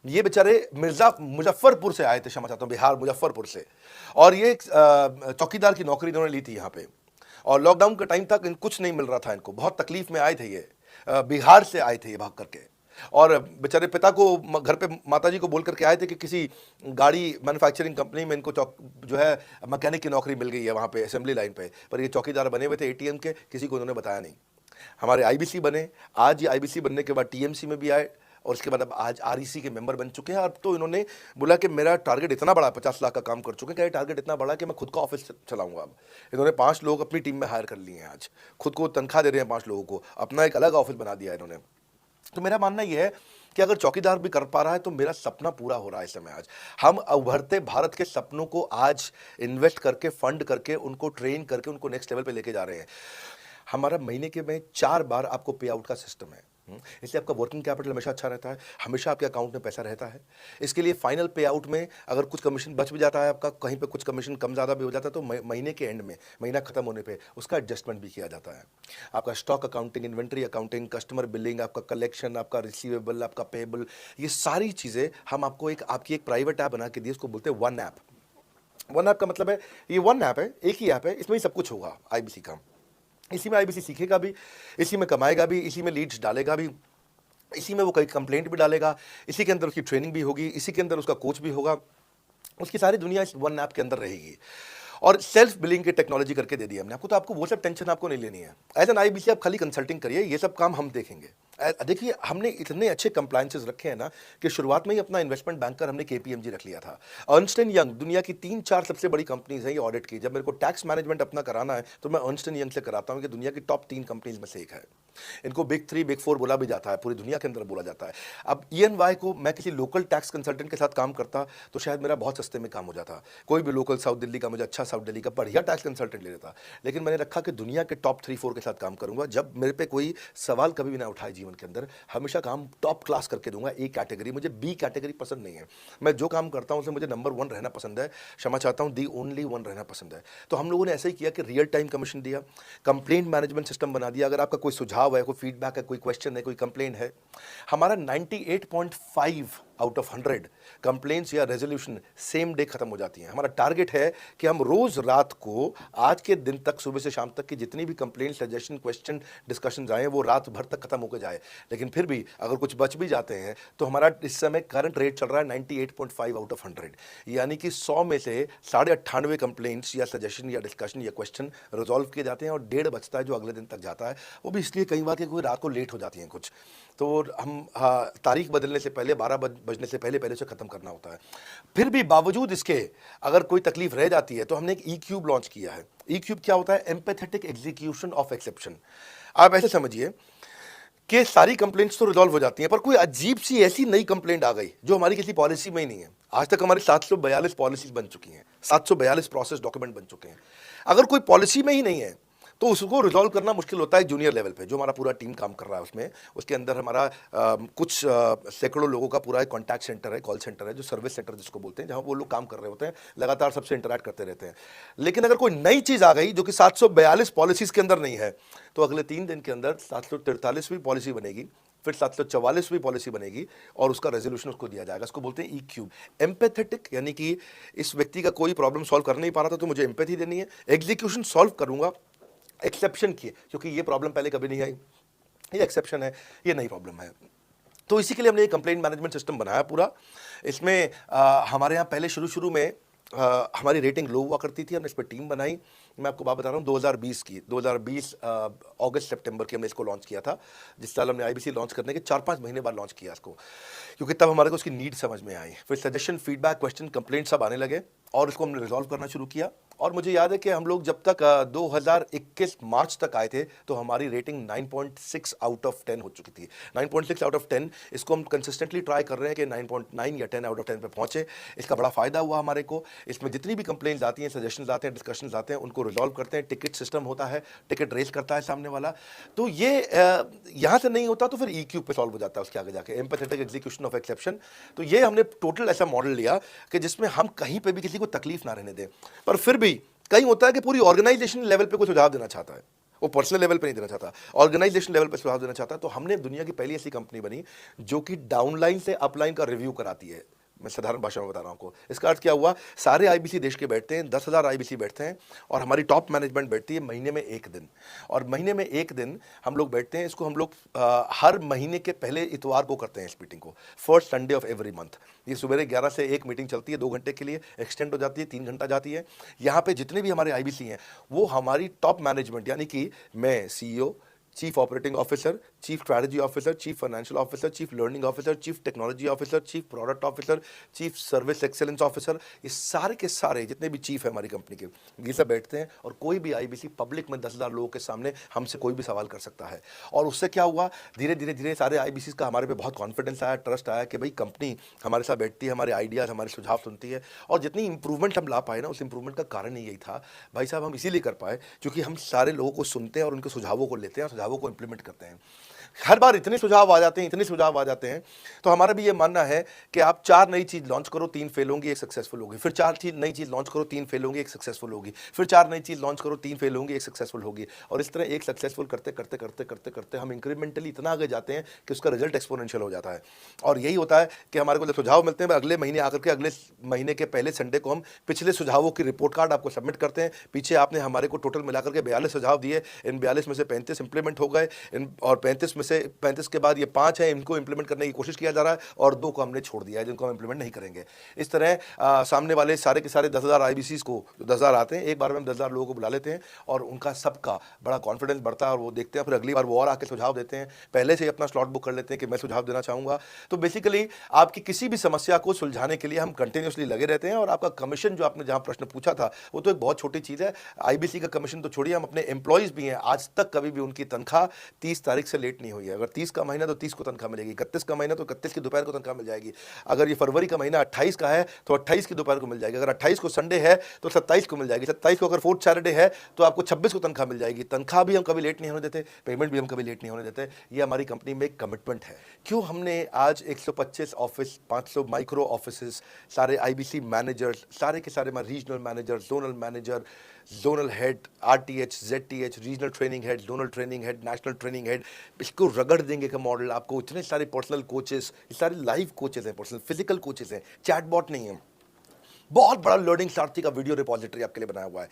ये बेचारे मिर्जा मुजफ्फरपुर से आए थे, क्षमा चाहता हूँ, बिहार मुजफ्फरपुर से। और ये चौकीदार की नौकरी इन्होंने ली थी यहाँ पे। और लॉकडाउन का टाइम तक कुछ नहीं मिल रहा था इनको, बहुत तकलीफ में आए थे ये। बिहार से आए थे ये भाग करके। और बेचारे पिता को घर पे माताजी को बोल करके आए थे कि किसी गाड़ी मैन्युफैक्चरिंग कंपनी में इनको जो है मैकेनिक की नौकरी मिल गई है वहाँ पे असेंबली लाइन पे। पर ये चौकीदार बने हुए थे एटीएम के, किसी को उन्होंने बताया नहीं। हमारे आईबीसी बने, आज ये आईबीसी बनने के बाद टीएमसी में भी आए, और उसके बाद अब आज आरईसी के मेंबर बन चुके हैं। अब तो इन्होंने बोला कि मेरा टारगेट इतना बड़ा, 50 लाख का काम कर चुके हैं, क्या टारगेट इतना बड़ा कि मैं खुद का ऑफिस चलाऊंगा। अब इन्होंने 5 लोग अपनी टीम में हायर कर लिए हैं, आज खुद को तनख्वाह दे रहे हैं 5 लोगों को, अपना एक अलग ऑफिस बना दिया है इन्होंने। तो मेरा मानना यह है कि अगर चौकीदार भी कर पा रहा है तो मेरा सपना पूरा हो रहा है इस समय। आज हम उभरते भारत के सपनों को आज इन्वेस्ट करके, फंड करके, उनको ट्रेन करके, उनको नेक्स्ट लेवल पे लेके जा रहे हैं। हमारा महीने के में 4 बार आपको पे आउट का सिस्टम है, इसलिए आपका वर्किंग कैपिटल हमेशा अच्छा रहता है, हमेशा आपके अकाउंट में पैसा रहता है। इसके लिए फाइनल पे आउट में अगर कुछ कमीशन बच भी जाता है आपका, कहीं पे कुछ कमीशन कम ज़्यादा भी हो जाता है, तो महीने के एंड में, महीना खत्म होने पे उसका एडजस्टमेंट भी किया जाता है। आपका stock accounting, inventory accounting, customer billing, आपका कलेक्शन, आपका रिसीवेबल, आपका पेबल, ये सारी चीज़ें हम आपको आपकी एक प्राइवेट ऐप बना के दी, उसको बोलते हैं वन ऐप। वन ऐप का मतलब है ये वन ऐप है, एक ही ऐप है, इसमें ही सब कुछ होगा आईबीसी का। इसी में आईबीसी सीखेगा भी, इसी में कमाएगा भी, इसी में लीड्स डालेगा भी, इसी में वो कई कंप्लेंट भी डालेगा, इसी के अंदर उसकी ट्रेनिंग भी होगी, इसी के अंदर उसका कोच भी होगा। उसकी सारी दुनिया इस वन ऐप के अंदर रहेगी। और सेल्फ बिलिंग की टेक्नोलॉजी करके दे दी हमने आपको, तो आपको वो सब टेंशन आपको नहीं लेनी है। एज एन आईबीसी आप खाली कंसल्टिंग करिए, ये सब काम हम देखेंगे। देखिए हमने इतने अच्छे कंप्लायंसेस रखे हैं ना कि शुरुआत में ही अपना इन्वेस्टमेंट बैंकर हमने केपीएमजी रख लिया था। अर्नस्ट एंड यंग दुनिया की 3-4 सबसे बड़ी कंपनीज हैं ये ऑडिट की। जब मेरे को टैक्स मैनेजमेंट अपना कराना है तो मैं अर्नस्ट एंड यंग से कराता हूँ कि दुनिया की टॉप 3 कंपनीज में से एक है। इनको बिग 3, बिग 4 बोला भी जाता है, पूरी दुनिया के अंदर बोला जाता है। अब ईएनवाई को मैं किसी लोकल टैक्स कंसल्टेंट के साथ काम करता तो शायद मेरा बहुत सस्ते में काम हो जाता, कोई भी लोकल साउथ दिल्ली का, मुझे अच्छा साउथ दिल्ली का बढ़िया टैक्स कंसल्टेंट ले लेता। लेकिन मैंने रखा कि दुनिया के टॉप 3-4 के साथ काम करूंगा। जब मेरे पे कोई सवाल कभी भी ना उठाए जीवन के अंदर, हमेशा काम टॉप क्लास करके दूंगा। ए कैटेगरी, मुझे बी कैटेगरी पसंद नहीं है। मैं जो काम करता हूं उसमें मुझे नंबर 1 रहना पसंद है, क्षमा चाहता हूं, दी ओनली 1 रहना पसंद है। तो हम लोगों ने ऐसे ही किया कि रियल टाइम कमीशन दिया, कंप्लेंट मैनेजमेंट सिस्टम बना दिया। अगर आपका कोई सुझाव है, कोई फीडबैक है, कोई क्वेश्चन है, कोई कंप्लेंट है, हमारा 98.5 आउट ऑफ 100 कंप्लेंट्स या रेजोल्यूशन सेम डे खत्म हो जाती हैं। हमारा टारगेट है कि हम रोज रात को, आज के दिन तक, सुबह से शाम तक की जितनी भी कंप्लेंट, सजेशन, क्वेश्चन, डिस्कशन आए वो रात भर तक खत्म होकर जाए। लेकिन फिर भी अगर कुछ बच भी जाते हैं तो हमारा इस समय करंट रेट चल रहा है 98.5 आउट ऑफ 100, यानी कि 100 में से 98.5 कंप्लेंट्स या सजेशन या डिस्कशन या क्वेश्चन रिजॉल्व किए जाते हैं, और 1.5 बचता है जो अगले दिन तक जाता है। वो भी इसलिए कई बार कि कोई रात को लेट हो जाती हैं कुछ, तो हम तारीख बदलने से पहले, 12 बजने से पहले से ख़त्म करना होता है। फिर भी बावजूद इसके अगर कोई तकलीफ रह जाती है तो हमने एक ई क्यूब लॉन्च किया है। ई क्यूब क्या होता है? Empathetic execution of exception. आप ऐसे समझिए कि सारी कंप्लेंट्स तो रिजॉल्व हो जाती हैं, पर कोई अजीब सी ऐसी नई कंप्लेंट आ गई जो हमारी किसी पॉलिसी में ही नहीं है। आज तक हमारी 742 पॉलिसीज बन चुकी हैं, 742 प्रोसेस डॉक्यूमेंट बन चुके हैं। अगर कोई पॉलिसी में ही नहीं है तो उसको रिजॉल्व करना मुश्किल होता है जूनियर लेवल पे, जो हमारा पूरा टीम काम कर रहा है उसमें। उसके अंदर हमारा कुछ सैकड़ों लोगों का पूरा एक कॉन्टैक्ट सेंटर है, कॉल सेंटर है, जो सर्विस सेंटर जिसको बोलते हैं, जहाँ वो लोग काम कर रहे होते हैं, लगातार सबसे इंटरैक्ट करते रहते हैं। लेकिन अगर कोई नई चीज़ आ गई जो कि 742 पॉलिसीज़ के अंदर नहीं है, तो अगले 3 दिन के अंदर 743वीं पॉलिसी बनेगी, फिर 744वीं पॉलिसी बनेगी, और उसका रेजोल्यूशन उसको दिया जाएगा। इसको बोलते हैं ई क्यूब। एम्पैथेटिक यानी कि इस व्यक्ति का कोई प्रॉब्लम सॉल्व कर नहीं पा रहा था तो मुझे एम्पैथी देनी है, एग्जीक्यूशन सॉल्व करूंगा एक्सेप्शन की, क्योंकि ये प्रॉब्लम पहले कभी नहीं आई, ये एक्सेप्शन है, ये नई प्रॉब्लम है। तो इसी के लिए हमने ये कंप्लेंट मैनेजमेंट सिस्टम बनाया पूरा। इसमें हमारे यहाँ पहले शुरू में हमारी रेटिंग लो हुआ करती थी, हमने इस पर टीम बनाई। मैं आपको बात बता रहा हूँ 2020 अगस्त सितंबर की हमने इसको लॉन्च किया था। जिस साल हमने आईबीसी लॉन्च करने के 4-5 महीने बाद लॉन्च किया इसको, क्योंकि तब हमारे को उसकी नीड समझ में आई। फिर सजेशन, फीडबैक, क्वेश्चन, कंप्लेंट सब आने लगे और इसको हमने रिजॉल्व करना शुरू किया। और मुझे याद है कि हम लोग जब तक 2021 मार्च तक आए थे तो हमारी रेटिंग 9.6 आउट ऑफ 10 हो चुकी थी। 9.6 आउट ऑफ 10, इसको हम कंसिस्टेंटली ट्राई कर रहे हैं कि 9.9 या 10 आउट ऑफ 10 पे पहुंचे। इसका बड़ा फायदा हुआ हमारे को। इसमें जितनी भी कंप्लेंट्स आती हैं, सजेशंस आते हैं, डिस्कशंस आते हैं, उनको रिजॉल्व करते हैं। टिकट सिस्टम होता है, टिकट रेज करता है सामने वाला। तो ये यहाँ से नहीं होता तो फिर ई क्यूब पे सॉल्व हो जाता है उसके आगे जाके, एम्पैथेटिक एग्जीक्यूशन ऑफ एक्सेप्शन। तो ये हमने टोटल ऐसा मॉडल लिया कि जिसमें हम कहीं पे भी किसी को तकलीफ ना रहने दें। पर फिर भी कहीं होता है कि पूरी ऑर्गेनाइजेशन लेवल पे कोई सुझाव देना चाहता है, वो पर्सनल लेवल पे नहीं देना चाहता, ऑर्गेनाइजेशन लेवल पे सुझाव देना चाहता है। तो हमने दुनिया की पहली ऐसी कंपनी बनी जो कि डाउनलाइन से अपलाइन का रिव्यू कराती है। मैं साधारण भाषा में बता रहा हूँ आपको। इसका अर्थ क्या हुआ, सारे आईबीसी देश के बैठते हैं, 10,000 आईबीसी बैठते हैं और हमारी टॉप मैनेजमेंट बैठती है महीने में एक दिन। और महीने में एक दिन हम लोग बैठते हैं। इसको हम लोग हर महीने के पहले इतवार को करते हैं इस मीटिंग को, first Sunday off every month. ये सुबह 11 से एक मीटिंग चलती है, 2 घंटे के लिए एक्सटेंड हो जाती है, 3 घंटा जाती है। यहाँ पे जितने भी हमारे आईबीसी हैं वो हमारी टॉप मैनेजमेंट, यानी कि मैं CEO, chief operating officer, chief strategy officer, chief financial officer, chief learning officer, chief technology officer, chief product officer, chief service excellence officer, ये सारे के सारे जितने भी चीफ है हमारी कंपनी के, ये सब बैठते हैं। और कोई भी आईबीसी पब्लिक में 10,000 लोगों के सामने हमसे कोई भी सवाल कर सकता है। और उससे क्या हुआ, धीरे धीरे धीरे सारे आईबीसी का हमारे पे बहुत कॉन्फिडेंस आया, ट्रस्ट आया कि भाई कंपनी हमारे साथ बैठती है, हमारे आइडियाज़, हमारे सुझाव सुनती है। और जितनी इंप्रूवमेंट हम ला पाए ना, उस इंप्रूवमेंट का कारण ही यही था भाई साहब, हम इसीलिए कर पाए क्योंकि हम सारे लोगों को सुनते हैं और उनके सुझावों को लेते हैं और सुझावों को इंप्लीमेंट करते हैं। हर बार इतने सुझाव आ जाते हैं, इतने सुझाव आ जाते हैं। तो हमारा भी ये मानना है कि आप 4 नई चीज लॉन्च करो, 3 फेल होंगी, 1 सक्सेसफुल होगी। फिर 4 नई चीज लॉन्च करो, 3 फेल होंगी, 1 सक्सेसफुल होगी। फिर 4 नई चीज लॉन्च करो, 3 फेल होंगी, 1 सक्सेसफुल होगी। और इस तरह एक सक्सेसफुल करते करते करते करते करते हम इंक्रीमेंटली इतना आगे जाते हैं कि उसका रिजल्ट एक्सपोनेंशियल हो जाता है। और यही होता है कि हमारे को जब सुझाव मिलते हैं, अगले महीने आकर के अगले महीने के पहले संडे को हम पिछले सुझावों की रिपोर्ट कार्ड आपको सबमिट करते हैं। पीछे आपने हमारे को टोटल मिलाकर के 42 सुझाव दिए, इन 42 में से 35 इंप्लीमेंट हो गए, और 35 में से 35 के बाद ये 5 है, इनको इंप्लीमेंट करने की कोशिश किया जा रहा है और 2 को हमने छोड़ दिया है जिनको हम इंप्लीमेंट नहीं करेंगे। इस तरह सामने वाले सारे के सारे 10,000 आईबीसीज को, 10,000 आते हैं, एक बार में हम 10,000 लोगों को बुला लेते हैं और उनका सबका बड़ा कॉन्फिडेंस बढ़ता है और वो देखते हैं, फिर अगली बार वो और आके सुझाव देते हैं। पहले से ही अपना स्लॉट बुक कर लेते हैं कि मैं सुझाव देना चाहूँगा। तो बेसिकली आपकी किसी भी समस्या को सुलझाने के लिए हम कंटिन्यूसली लगे रहते हैं। और आपका कमीशन, जो आपने जहाँ प्रश्न पूछा था, वो तो एक बहुत छोटी चीज़ है। आईबीसी का कमीशन तो छोड़िए, हम अपने एम्प्लॉयज़ भी हैं, आज तक कभी भी उनकी तनख्वाह 30 तारीख से लेट नहीं हुई है। अगर 30 का महीना तो 30 को तनख्वाह मिलेगी, 31 का महीना तो 31 की दोपहर को तनख्वाह मिल जाएगी। अगर ये फरवरी का महीना 28 का है तो 28 की दोपहर को मिल जाएगी। अगर 28 को संडे है तो 27 को मिल जाएगी। 27 को अगर फोर्थ सैटरडे है तो आपको 26 को तनख्वाह मिल जाएगी। तनख्वाह भी हम कभी लेट नहीं होने देते, पेमेंट भी हम कभी लेट नहीं होने देते। ये हमारी कंपनी में एक कमिटमेंट है। क्यों हमने आज 125 ऑफिस, 500 माइक्रो ऑफिस, सारे आईबीसी मैनेजर्स, सारे के सारे regional manager, zonal manager, zonal head, RTH, ZTH, regional training head, zonal training head, national training head, इसको रगड़ देंगे का मॉडल आपको। इतने सारे पर्सनल कोचेस, ये सारे लाइव कोचेस हैं, पर्सनल फिजिकल कोचेस हैं, चैटबॉट नहीं है। बहुत बड़ा लर्निंग सारथी का वीडियो रिपोजिटरी आपके लिए बनाया हुआ है।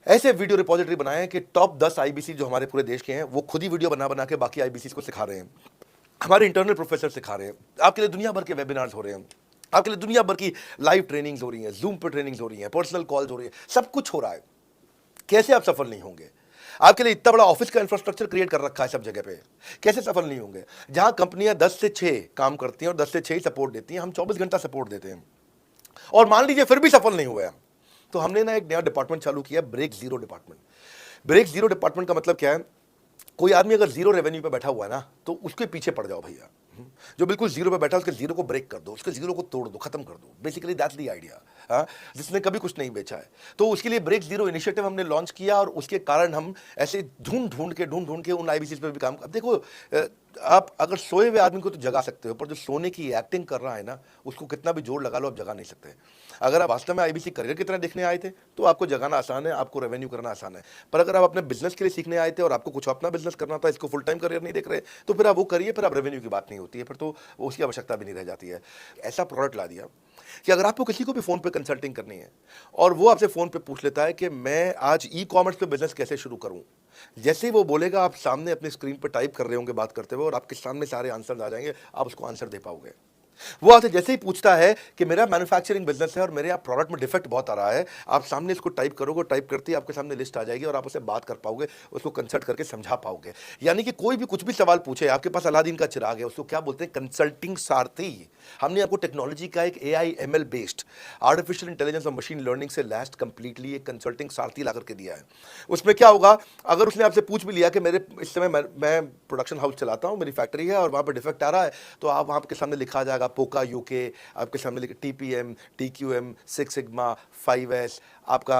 ऐसे वीडियो रिपोजिटरी बनाए हैं कि टॉप 10 आईबीसी जो हमारे पूरे देश के हैं, वो खुद ही वीडियो बना बना के बाकी आईबीसी को सिखा रहे हैं। हमारे इंटरनल प्रोफेसर सिखा रहे हैं। आपके लिए दुनिया भर के वेबिनार्स हो रहे हैं, आपके लिए दुनिया भर की लाइव ट्रेनिंग्स हो रही हैं, जूम पर ट्रेनिंग्स हो रही हैं, पर्सनल कॉल्स हो रही है, सब कुछ हो रहा है। कैसे आप सफल नहीं होंगे? आपके लिए इतना बड़ा ऑफिस का इंफ्रास्ट्रक्चर क्रिएट कर रखा है सब जगह पे, कैसे सफल नहीं होंगे? जहां कंपनियां 10 से 6 काम करती हैं और 10 से 6 ही सपोर्ट देती हैं, हम 24 घंटा सपोर्ट देते हैं। और मान लीजिए फिर भी सफल नहीं हुए हम, तो हमने ना एक नया डिपार्टमेंट चालू किया, break zero department. Break zero department का मतलब क्या है? कोई आदमी अगर जीरो रेवेन्यू पे बैठा हुआ है ना, तो उसके पीछे पड़ जाओ भैया। जो बिल्कुल जीरो पे बैठा है, उसके जीरो को ब्रेक कर दो, उसके जीरो को तोड़ दो, खत्म कर दो। Basically that's the idea. जिसने कभी कुछ नहीं बेचा है, तो उसके लिए ब्रेक जीरो इनिशिएटिव हमने लॉन्च किया। और उसके कारण हम ऐसे ढूंढ ढूंढ के उन आईबीसी पे भी काम। अब देखो, आप अगर सोए हुए आदमी को तो जगा सकते हो, पर जो सोने की एक्टिंग कर रहा है ना, उसको कितना भी जोर लगा लो, आप जगा नहीं सकते। अगर आप वास्तव में आईबीसी करियर की तरह देखने आए थे तो आपको जगाना आसान है, आपको रेवेन्यू करना आसान है। पर अगर आप अपने बिजनेस के लिए सीखने आए थे और आपको कुछ अपना बिजनेस करना था, इसको फुल टाइम करियर नहीं देख रहे, तो फिर आप वो करिए, फिर आप रेवेन्यू की बात नहीं होती है, फिर तो उसकी आवश्यकता भी नहीं रह जाती है। ऐसा प्रोडक्ट ला दिया कि अगर आपको किसी को भी फ़ोन पे कंसल्टिंग करनी है और वो आपसे फ़ोन पे पूछ लेता है कि मैं आज ई कॉमर्स पे बिजनेस कैसे शुरू करूं, जैसे ही वो बोलेगा, आप सामने अपने स्क्रीन पर टाइप कर रहे होंगे बात करते हुए, और आपके सामने सारे आंसर आ जाएंगे, आप उसको आंसर दे पाओगे। वो आपसे जैसे ही पूछता है कि मेरा मैन्युफैक्चरिंग बिजनेस है और मेरे आप प्रोडक्ट में डिफेक्ट बहुत आ रहा है, आप सामने इसको टाइप करोगे, टाइप करते ही आपके सामने लिस्ट आ जाएगी और आप उससे बात कर पाओगे, उसको कंसल्ट करके समझा पाओगे। यानी कि कोई भी कुछ भी सवाल पूछे, आपके पास अलादीन का चिराग है, उसको क्या बोलते हैं? कंसल्टिंग सारथी। हमने आपको टेक्नोलॉजी का एक AI ML based, artificial intelligence और मशीन लर्निंग से लैस्ट कंप्लीटली एक कंसल्टिंग सारथी ला करके दिया है। उसमें क्या होगा, अगर उसने आपसे पूछ भी लिया कि मेरे इस समय मैं प्रोडक्शन हाउस चलाता हूँ, मेरी फैक्ट्री है और वहाँ पर डिफेक्ट आ रहा है, तो आप वहाँ के सामने लिखा जाएगा पोका यूके, आपके सामने लिखे TPM, TQM, 6 सिग्मा, 5S, आपका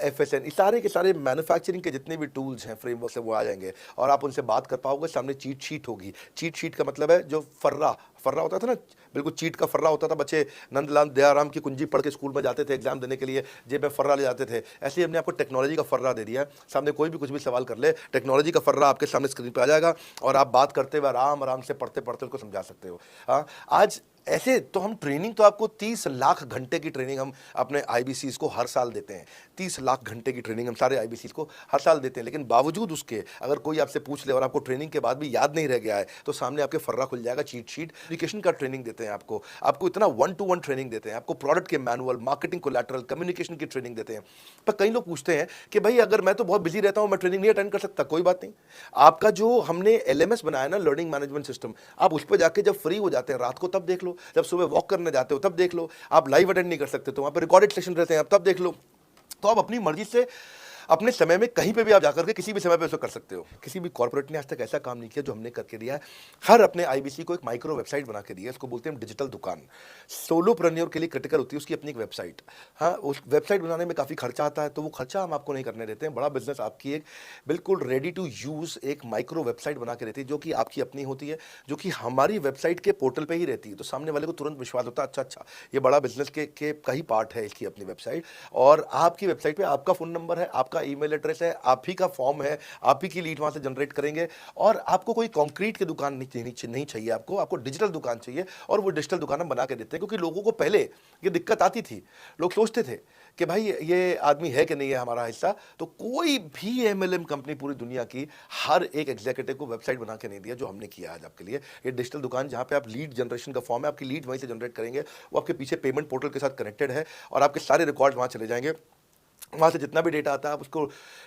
FSN, सारे के सारे मैन्युफैक्चरिंग के जितने भी टूल्स हैं, फ्रेमवर्क से, वो आ जाएंगे और आप उनसे बात कर पाओगे। सामने चीट शीट होगी। चीट शीट का मतलब है जो फर्रा, फर्रा होता था ना, बिल्कुल चीट का फर्रा होता था, बच्चे नंदलाल दयाराम की कुंजी पढ़ के स्कूल में जाते थे एग्जाम देने के लिए, जेब में फर्रा ले जाते थे। ऐसे ही हमने आपको टेक्नोलॉजी का फर्रा दे दिया है। सामने कोई भी कुछ भी सवाल कर ले, टेक्नोलॉजी का फर्रा आपके सामने स्क्रीन पर आ जाएगा और आप बात करते हुए आराम आराम से पढ़ते पढ़ते उसको समझा सकते हो। हाँ, आज ऐसे तो हम ट्रेनिंग तो आपको 30 लाख घंटे की ट्रेनिंग हम अपने आईबीसीज को हर साल देते हैं। 30 लाख घंटे की ट्रेनिंग हम सारे आईबीसीज को हर साल देते हैं, लेकिन बावजूद उसके अगर कोई आपसे पूछ ले और आपको ट्रेनिंग के बाद भी याद नहीं रह गया है तो सामने आपके फर्रा खुल जाएगा, चीट शीट। कम्युनिकेशन का ट्रेनिंग देते हैं आपको इतना 1-to-1 ट्रेनिंग देते हैं, आपको प्रोडक्ट के मैनुअल, मार्केटिंग कोलैटरल, कम्युनिकेशन की ट्रेनिंग देते हैं। पर कई लोग पूछते हैं कि भाई अगर मैं तो बहुत बिजी रहता हूं, मैं ट्रेनिंग नहीं अटेंड कर सकता। कोई बात नहीं, आपका जो हमने एलएमएस बनाया ना, लर्निंग मैनेजमेंट सिस्टम, आप उस पर जाके जब फ्री हो जाते हैं रात को तब देख लो, जब सुबह वॉक करने जाते हो तब देख लो, आप लाइव अटेंड नहीं कर सकते तो वहां पर रिकॉर्डेड सेशन रहते हैं, आप तब देख लो। तो आप अपनी मर्जी से अपने समय में कहीं पे भी आप जाकर के किसी भी समय पे उसको कर सकते हो। किसी भी कॉर्पोरेट ने आज तक ऐसा काम नहीं किया जो हमने करके दिया है। हर अपने आईबीसी को एक माइक्रो वेबसाइट बना के दिया है, इसको बोलते हैं डिजिटल दुकान। सोलोप्रेन्योर के लिए क्रिटिकल होती है उसकी अपनी एक वेबसाइट। हाँ, उस वेबसाइट बनाने में काफ़ी खर्चा आता है, तो वो खर्चा हम आपको नहीं करने देते हैं। बड़ा बिजनेस आपकी एक बिल्कुल रेडी टू यूज़ एक माइक्रो वेबसाइट बना के देती है, जो कि आपकी अपनी होती है, जो कि हमारी वेबसाइट के पोर्टल पर ही रहती है। तो सामने वाले को तुरंत विश्वास होता है, अच्छा ये बड़ा बिजनेस के का ही पार्ट है इसकी अपनी वेबसाइट। और आपकी वेबसाइट पर आपका फ़ोन नंबर है, आपका ईमेल एड्रेस है, आप ही का फॉर्म है, आप ही की लीड वहां से जनरेट करेंगे। और आपको कोई कंक्रीट की दुकान नहीं चाहिए, आपको डिजिटल दुकान चाहिए। और वो डिजिटल दुकान हम बना के देते हैं, क्योंकि लोगों को पहले ये दिक्कत आती थी। लोग सोचते थे कि भाई ये आदमी है कि नहीं है हमारा हिस्सा। तो कोई भी एमएलएम कंपनी पूरी दुनिया की हर एक एग्जीक्यूटिव को वेबसाइट बना के नहीं दिया जो हमने किया आज आपके लिए। ये डिजिटल दुकान जहां पे आप लीड जनरेशन का फॉर्म है, आपकी लीड वहीं से जनरेट करेंगे, वो आपके पीछे पेमेंट पोर्टल के साथ कनेक्टेड है और आपके सारे रिकॉर्ड वहां चले जाएंगे। वहाँ से जितना भी डेटा आता है आप उसको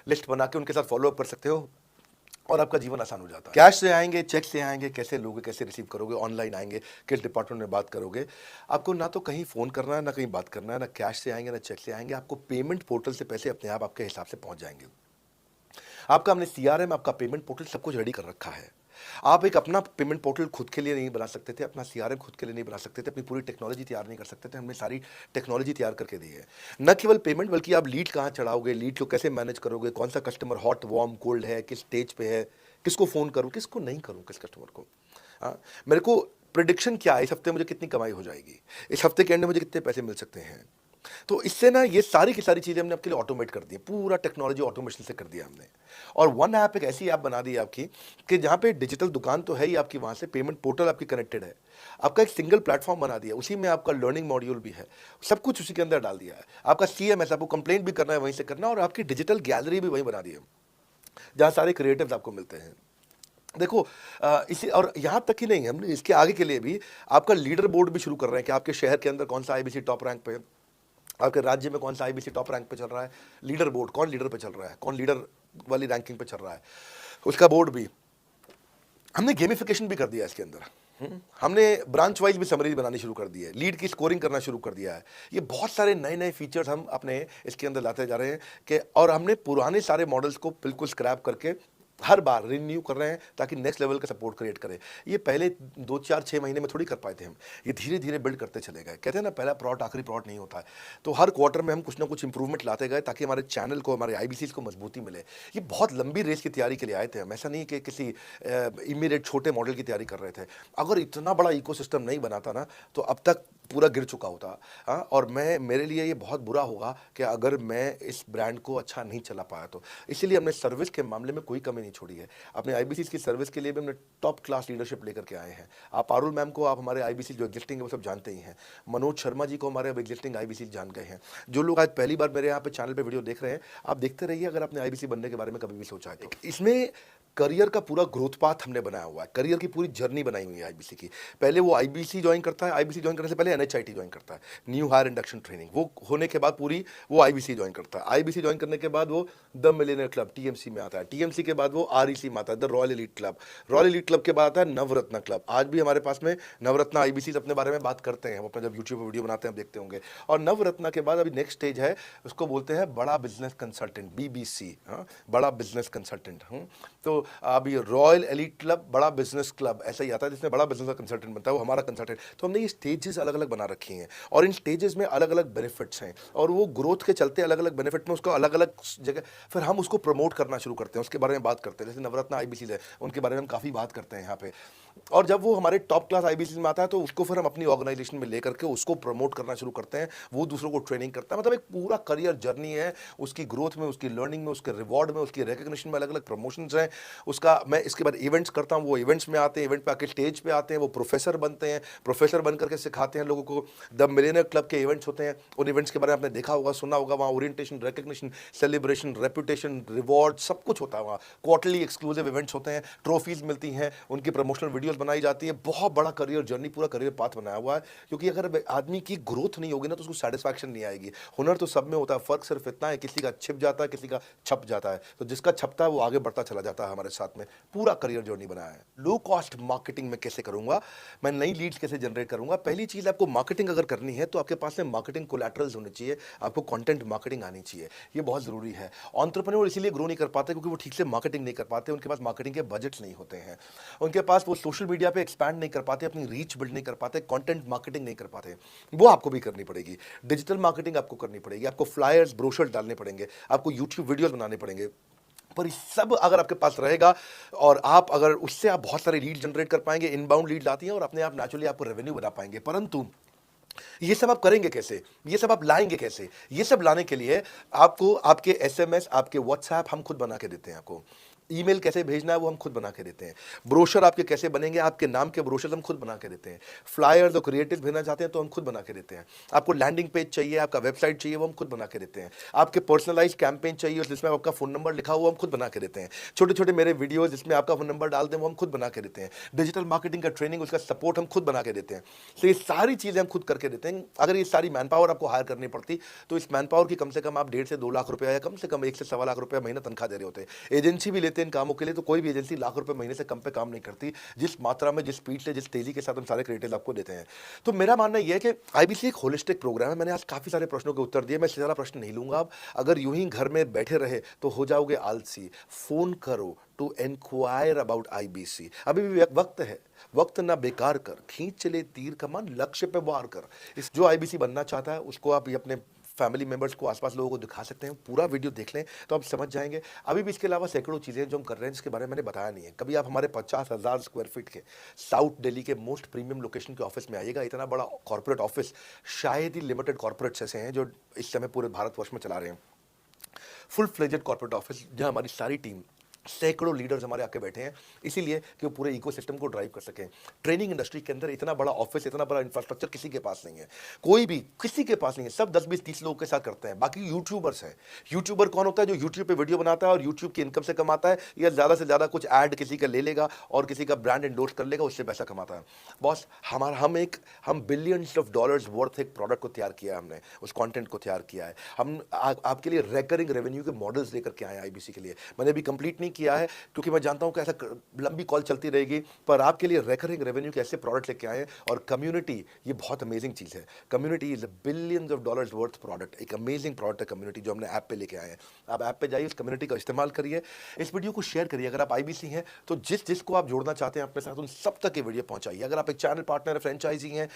लिस्ट बना के उनके साथ फॉलो अप कर सकते हो और आपका जीवन आसान हो जाता है। कैश से आएंगे, चेक से आएंगे, कैसे लोगे, कैसे रिसीव करोगे, ऑनलाइन आएंगे, किस डिपार्टमेंट में बात करोगे, आपको ना तो कहीं फ़ोन करना है, ना कहीं बात करना है, ना कैश से आएंगे ना चेक से आएंगे। आपको पेमेंट पोर्टल से पैसे अपने आप आपके हिसाब से पहुंच जाएंगे। आपका हमने सीआरएम, आपका पेमेंट पोर्टल सब कुछ रेडी कर रखा है। आप एक अपना पेमेंट पोर्टल खुद के लिए नहीं बना सकते थे, अपना सीआरएम खुद के लिए नहीं बना सकते थे, अपनी पूरी टेक्नोलॉजी तैयार नहीं कर सकते थे। हमने सारी टेक्नोलॉजी तैयार करके दी है। न केवल पेमेंट, बल्कि आप लीड कहाँ चढ़ाओगे, लीड को कैसे मैनेज करोगे, कौन सा कस्टमर हॉट वार्म कोल्ड है, किस स्टेज पे है, किसको फ़ोन करूँ किसको नहीं करूँ, किस कस्टमर को। हाँ, मेरे को प्रिडिक्शन क्या है, इस हफ्ते मुझे कितनी कमाई हो जाएगी, इस हफ्ते के एंड में मुझे कितने पैसे मिल सकते हैं। तो इससे ना ये सारी की सारी चीज़ें हमने आपके लिए ऑटोमेट कर दी है, पूरा टेक्नोलॉजी ऑटोमेशन से कर दिया हमने। और वन ऐप एक ऐसी ऐप बना दी है आपकी कि जहाँ पे डिजिटल दुकान तो है ही आपकी, वहाँ से पेमेंट पोर्टल आपकी कनेक्टेड है, आपका एक सिंगल प्लेटफॉर्म बना दिया, उसी में आपका लर्निंग मॉड्यूल भी है, सब कुछ उसी के अंदर डाल दिया है। आपका सीएमएस, आपको कंप्लेंट भी करना है वहीं से करना, और आपकी डिजिटल गैलरी भी वहीं बना दी है जहाँ सारे क्रिएटिव्स आपको मिलते हैं। देखो इसे, और यहाँ तक ही नहीं, हमने इसके आगे के लिए भी आपका लीडर बोर्ड भी शुरू कर रहे हैं कि आपके शहर के अंदर कौन सा आईबीसी टॉप रैंक पे है, आपके राज्य में कौन सा आईबीसी टॉप रैंक पे चल रहा है, लीडर बोर्ड कौन लीडर पे चल रहा है, कौन लीडर वाली रैंकिंग पे चल रहा है, उसका बोर्ड भी हमने गेमिफिकेशन भी कर दिया इसके अंदर। हमने ब्रांच वाइज भी समरीज बनानी शुरू कर दी है, लीड की स्कोरिंग करना शुरू कर दिया है। ये बहुत सारे नए नए फीचर्स हम अपने इसके अंदर लाते जा रहे हैं कि, और हमने पुराने सारे मॉडल्स को बिल्कुल स्क्रैप करके हर बार रिन्यू कर रहे हैं ताकि नेक्स्ट लेवल का सपोर्ट क्रिएट करें। ये पहले 2-4-6 महीने में थोड़ी कर पाए थे हम, ये धीरे धीरे बिल्ड करते चले गए। कहते हैं ना, पहला प्लॉट आखिरी प्लॉट नहीं होता है। तो हर क्वार्टर में हम कुछ ना कुछ इंप्रूवमेंट लाते गए ताकि हमारे चैनल को, हमारे आईबीसीज को मजबूती मिले। ये बहुत लंबी रेस की तैयारी के लिए आए थे हम, ऐसा नहीं कि किसी इमीडिएट छोटे मॉडल की तैयारी कर रहे थे। अगर इतना बड़ा इकोसिस्टम नहीं बनाता ना तो अब तक पूरा गिर चुका होता। हाँ, और मेरे लिए ये बहुत बुरा होगा कि अगर मैं इस ब्रांड को अच्छा नहीं चला पाया तो। इसीलिए हमने सर्विस के मामले में कोई कमी नहीं छोड़ी है। अपने आईबीसी की सर्विस के लिए भी हमने टॉप क्लास लीडरशिप लेकर के आए हैं। आप पारुल मैम को, आप हमारे आईबीसी जो एग्जिस्टिंग है वो सब जानते ही हैं। मनोज शर्मा जी को हमारे अब एग्जिस्टिंग आईबीसी जान गए हैं। जो लोग आज पहली बार मेरे यहाँ पे चैनल पे वीडियो देख रहे हैं, आप देखते रहिए अगर आपने आईबीसी बनने के बारे में कभी भी सोचा है तो। इसमें करियर का पूरा ग्रोथ पाथ हमने बनाया हुआ है, करियर की पूरी जर्नी बनाई हुई है आईबीसी की। पहले वो आईबीसी ज्वाइन करता है, आईबीसी ज्वाइन करने से पहले एनएचआईटी ज्वाइन करता है, न्यू हायर इंडक्शन ट्रेनिंग, वो होने के बाद पूरी वो आईबीसी ज्वाइन करता है। आईबीसी ज्वाइन करने के बाद वो द मिलियनर क्लब टीएमसी में आता है, टीएमसी के बाद वो आरईसी में आता है, the royal elite club, royal elite club के बाद आता है नवरत्न क्लब। आज भी हमारे पास में नवरत्न आईबीसी अपने बारे में बात करते हैं, हम अपना जब यूट्यूब पर वीडियो बनाते हैं आप देखते होंगे। और नवरत्न के बाद अभी नेक्स्ट स्टेज है, उसको बोलते हैं बड़ा बिजनेस कंसल्टेंट, बीबीसी। हाँ, बड़ा बिजनेस कंसल्टेंट। तो अब ये रॉयल एलीट क्लब, बड़ा बिजनेस क्लब, ऐसा ही आता है जिसमें बड़ा बिजनेस का कंसल्टेंट बनता है, वो हमारा कंसल्टेंट। तो हमने ये स्टेजेस अलग अलग बना रखी हैं और इन स्टेजेस में अलग अलग बेनिफिट्स हैं और वो ग्रोथ के चलते अलग अलग बेनिफिट में उसको अलग अलग जगह फिर हम उसको प्रमोट करना शुरू करते हैं, उसके बारे में बात करते हैं। जैसे नवरत्न आईबीसी है, उनके बारे में हम काफ़ी बात करते हैं यहाँ पे। और जब वो हमारे टॉप क्लास आईबीसी में आता है तो उसको फिर हम अपनी ऑर्गेनाइजेशन में लेकर के उसको प्रमोट करना शुरू करते हैं, वो दूसरों को ट्रेनिंग करता है। मतलब एक पूरा करियर जर्नी है, उसकी ग्रोथ में, उसकी लर्निंग में, उसके रिवॉर्ड में, उसकी रिकग्निशन में अलग अलग प्रमोशंस हैं उसका। मैं इसके बाद इवेंट्स करता हूँ, वो इवेंट्स में आते हैं, इवेंट पे आके स्टेज पे आते हैं, वो प्रोफेसर बनते हैं, प्रोफेसर बन करके सिखाते हैं लोगों को। द मिलियनेयर क्लब के इवेंट्स होते हैं, उन इवेंट्स के बारे में आपने देखा होगा, सुना होगा। वहाँ orientation, recognition, celebration, reputation, reward सब कुछ होता है वहाँ। क्वार्टरली एक्सक्लूसिव इवेंट्स होते हैं, ट्रॉफीज मिलती हैं, उनकी प्रमोशनल वीडियोस बनाई जाती है। बहुत बड़ा करियर जर्नी, पूरा करियर पाथ बनाया हुआ है। क्योंकि अगर आदमी की ग्रोथ नहीं होगी ना तो उसको सेटिस्फैक्शन नहीं आएगी। हुनर तो सब में होता है, फर्क सिर्फ इतना है किसी का छिप जाता है, किसी का छप जाता है। तो जिसका छपता है वो आगे बढ़ता चला जाता है हमारे साथ में। पूरा करियर जर्नी बनाया है। लो कॉस्ट मार्केटिंग में कैसे करूंगा, मैं नई लीड्स कैसे जनरेट करूंगा। पहली चीज, आपको मार्केटिंग अगर करनी है तो आपके पास में मार्केटिंग कोलैटरल्स होने चाहिए, आपको कंटेंट मार्केटिंग आनी चाहिए, ये बहुत जरूरी है। एंटरप्रेन्योर इसीलिए ग्रो नहीं कर पाते क्योंकि वो ठीक से मार्केटिंग नहीं कर पाते, उनके पास मार्केटिंग के बजट्स नहीं होते हैं, उनके पास वो सोशल मीडिया पे एक्सपैंड नहीं कर पाते, अपनी रीच बिल्ड नहीं कर पाते, कंटेंट मार्केटिंग नहीं कर पाते। वो आपको भी करनी पड़ेगी। डिजिटल मार्केटिंग आपको करनी पड़ेगी, आपको फ्लायर्स, ब्रोशर डालने पड़ेंगे, आपको यूट्यूब वीडियोस बनाने पड़ेंगे। पर ये सब अगर आपके पास रहेगा और आप अगर उससे आप बहुत सारे लीड जनरेट कर पाएंगे, इनबाउंड लीड आती हैं और अपने आप नेचुरली आपको रेवेन्यू बना पाएंगे। परंतु ये सब आप करेंगे कैसे, ये सब आप लाएंगे कैसे? ये सब लाने के लिए आपको आपके एसएमएस, आपके व्हाट्सएप हम खुद बना के देते हैं। आपको ईमेल कैसे भेजना है वो हम खुद बना के देते हैं। ब्रोशर आपके कैसे बनेंगे, आपके नाम के ब्रोशर हम खुद बना के देते हैं। फ्लायर्स और क्रिएटिव भेजना चाहते हैं तो हम खुद बना के देते हैं। आपको लैंडिंग पेज चाहिए, आपका वेबसाइट चाहिए, वो हम खुद बना के देते हैं। आपके पर्सनलाइज कैंपेन चाहिए जिसमें आपका फोन नंबर लिखा हुआ हम खुद बना के देते हैं। छोटे छोटे मेरे वीडियो जिसमें आपका फोन नंबर डाल दें वो हम खुद बना के देते हैं। डिजिटल मार्केटिंग का ट्रेनिंग, उसका सपोर्ट हम खुद बना के देते हैं। तो ये सारी चीज़ें हम खुद करके देते हैं। अगर ये सारी मैन पावर आपको हायर करनी पड़ती तो इस मैन पावर की कम से कम आप 1.5 से 2 लाख रुपया या कम से कम 1 से 1.25 लाख रुपया महीना तनख्वाह दे रहे होते हैं। एजेंसी भी लेते हैं इन कामों के लिए, तो कोई भी एजेंसी लाख रुपए महीने से कम पे काम नहीं करती, जिस मात्रा में, जिस स्पीड से, जिस तेजी के साथ हम सारे क्रिएटिव आपको देते हैं। तो मेरा मानना यह है कि आईबीसी एक होलिस्टिक प्रोग्राम है। मैंने आज काफी सारे प्रश्नों के उत्तर दिए, मैं इससे ज्यादा प्रश्न नहीं लूंगा। अब अगर यूं ही घर में बैठे रहे तो हो जाओगे आलसी। फोन करो टू एनक्वायर अबाउट आईबीसी। अभी भी वक्त है, वक्त ना बेकार कर, खींच चले तीर कमान, लक्ष्य पे वार कर। इस जो आईबीसी बनना चाहता है उसको आप ये अपने फैमिली मेंबर्स को, आसपास लोगों को दिखा सकते हैं। पूरा वीडियो देख लें तो आप समझ जाएंगे। अभी भी इसके अलावा सैकड़ों चीज़ें जो हम कर रहे हैं जिसके बारे में मैंने बताया नहीं है। कभी आप हमारे 50,000 स्क्वायर फीट के साउथ दिल्ली के मोस्ट प्रीमियम लोकेशन के ऑफिस में आइएगा। इतना बड़ा कॉर्पोरेट ऑफिस शायद ही लिमिटेड कॉर्पोरेट्स ऐसे हैं जो इस समय पूरे भारतवर्ष में चला रहे हैं। फुल फ्लेजेड कॉर्पोरेट ऑफिस जहाँ हमारी सारी टीम, सैकड़ों लीडर्स हमारे आके बैठे हैं, इसीलिए कि वो पूरे इकोसिस्टम को ड्राइव कर सकें। ट्रेनिंग इंडस्ट्री के अंदर इतना बड़ा ऑफिस, इतना बड़ा इंफ्रास्ट्रक्चर किसी के पास नहीं है, कोई भी किसी के पास नहीं है। सब 10, 20, 30 लोगों के साथ करते हैं। बाकी यूट्यूबर्स हैं। यूट्यूबर कौन होता है? जो यूट्यूब पे वीडियो बनाता है और यूट्यूब की इनकम से कमाता है, या ज़्यादा से ज़्यादा कुछ ऐड किसी का ले लेगा और किसी का ब्रांड एंडोर्स कर लेगा, उससे पैसा कमाता है। बॉस, हम बिलियंस ऑफ डॉलर्स वर्थ एक प्रोडक्ट को तैयार किया है, हमने उस कंटेंट को तैयार किया है। हम आपके लिए रेकरिंग रेवेन्यू के मॉडल्स लेकर के आए हैं आईबीसी के लिए। मैंने अभी कंप्लीट नहीं किया है क्योंकि मैं जानता हूं कि ऐसा लंबी कॉल चलती रहेगी, पर आपके लिए रेकरिंग रेवेन्यू के ऐसे प्रोडक्ट लेके आए हैं। और कम्युनिटी, ये बहुत अमेजिंग चीज़ है। Community is billions of dollars worth product. एक अमेजिंग प्रोडक्ट है कम्युनिटी, जो हमने ऐप पे लेके आए हैं। आप ऐप पे जाइए, उस कम्युनिटी का इस्तेमाल करिए, इस वीडियो को शेयर करिए। अगर आप आईबीसी हैं तो जिसको आप जोड़ना चाहते हैं अपने साथ, उन सब तक ये वीडियो पहुंचाइए। अगर आप एक चैनल पार्टनर है, फ्रेंचाइजी हैं,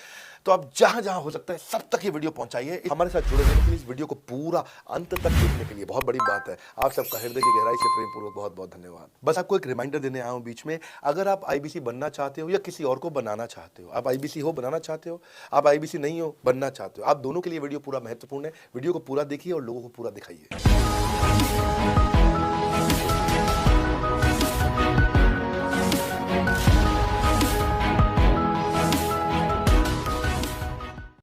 तो आप जहां जहां हो सकता है सब तक ये वीडियो पहुंचाइए। हमारे साथ जुड़े रहने के लिए, इस वीडियो को पूरा अंत तक देखने के लिए बहुत बड़ी बात है। आप सबका हृदय की गहराई से प्रेम पूर्वक बहुत बहुत धन्यवाद। बस आपको एक रिमाइंडर देने आया हूं बीच में, अगर आप आईबीसी बनना चाहते हो या किसी और को बनाना चाहते हो, आप आईबीसी हो बनाना चाहते हो, आप आईबीसी नहीं हो बनना चाहते हो, आप दोनों के लिए वीडियो पूरा महत्वपूर्ण है। वीडियो को पूरा देखिए और लोगों को पूरा दिखाइए।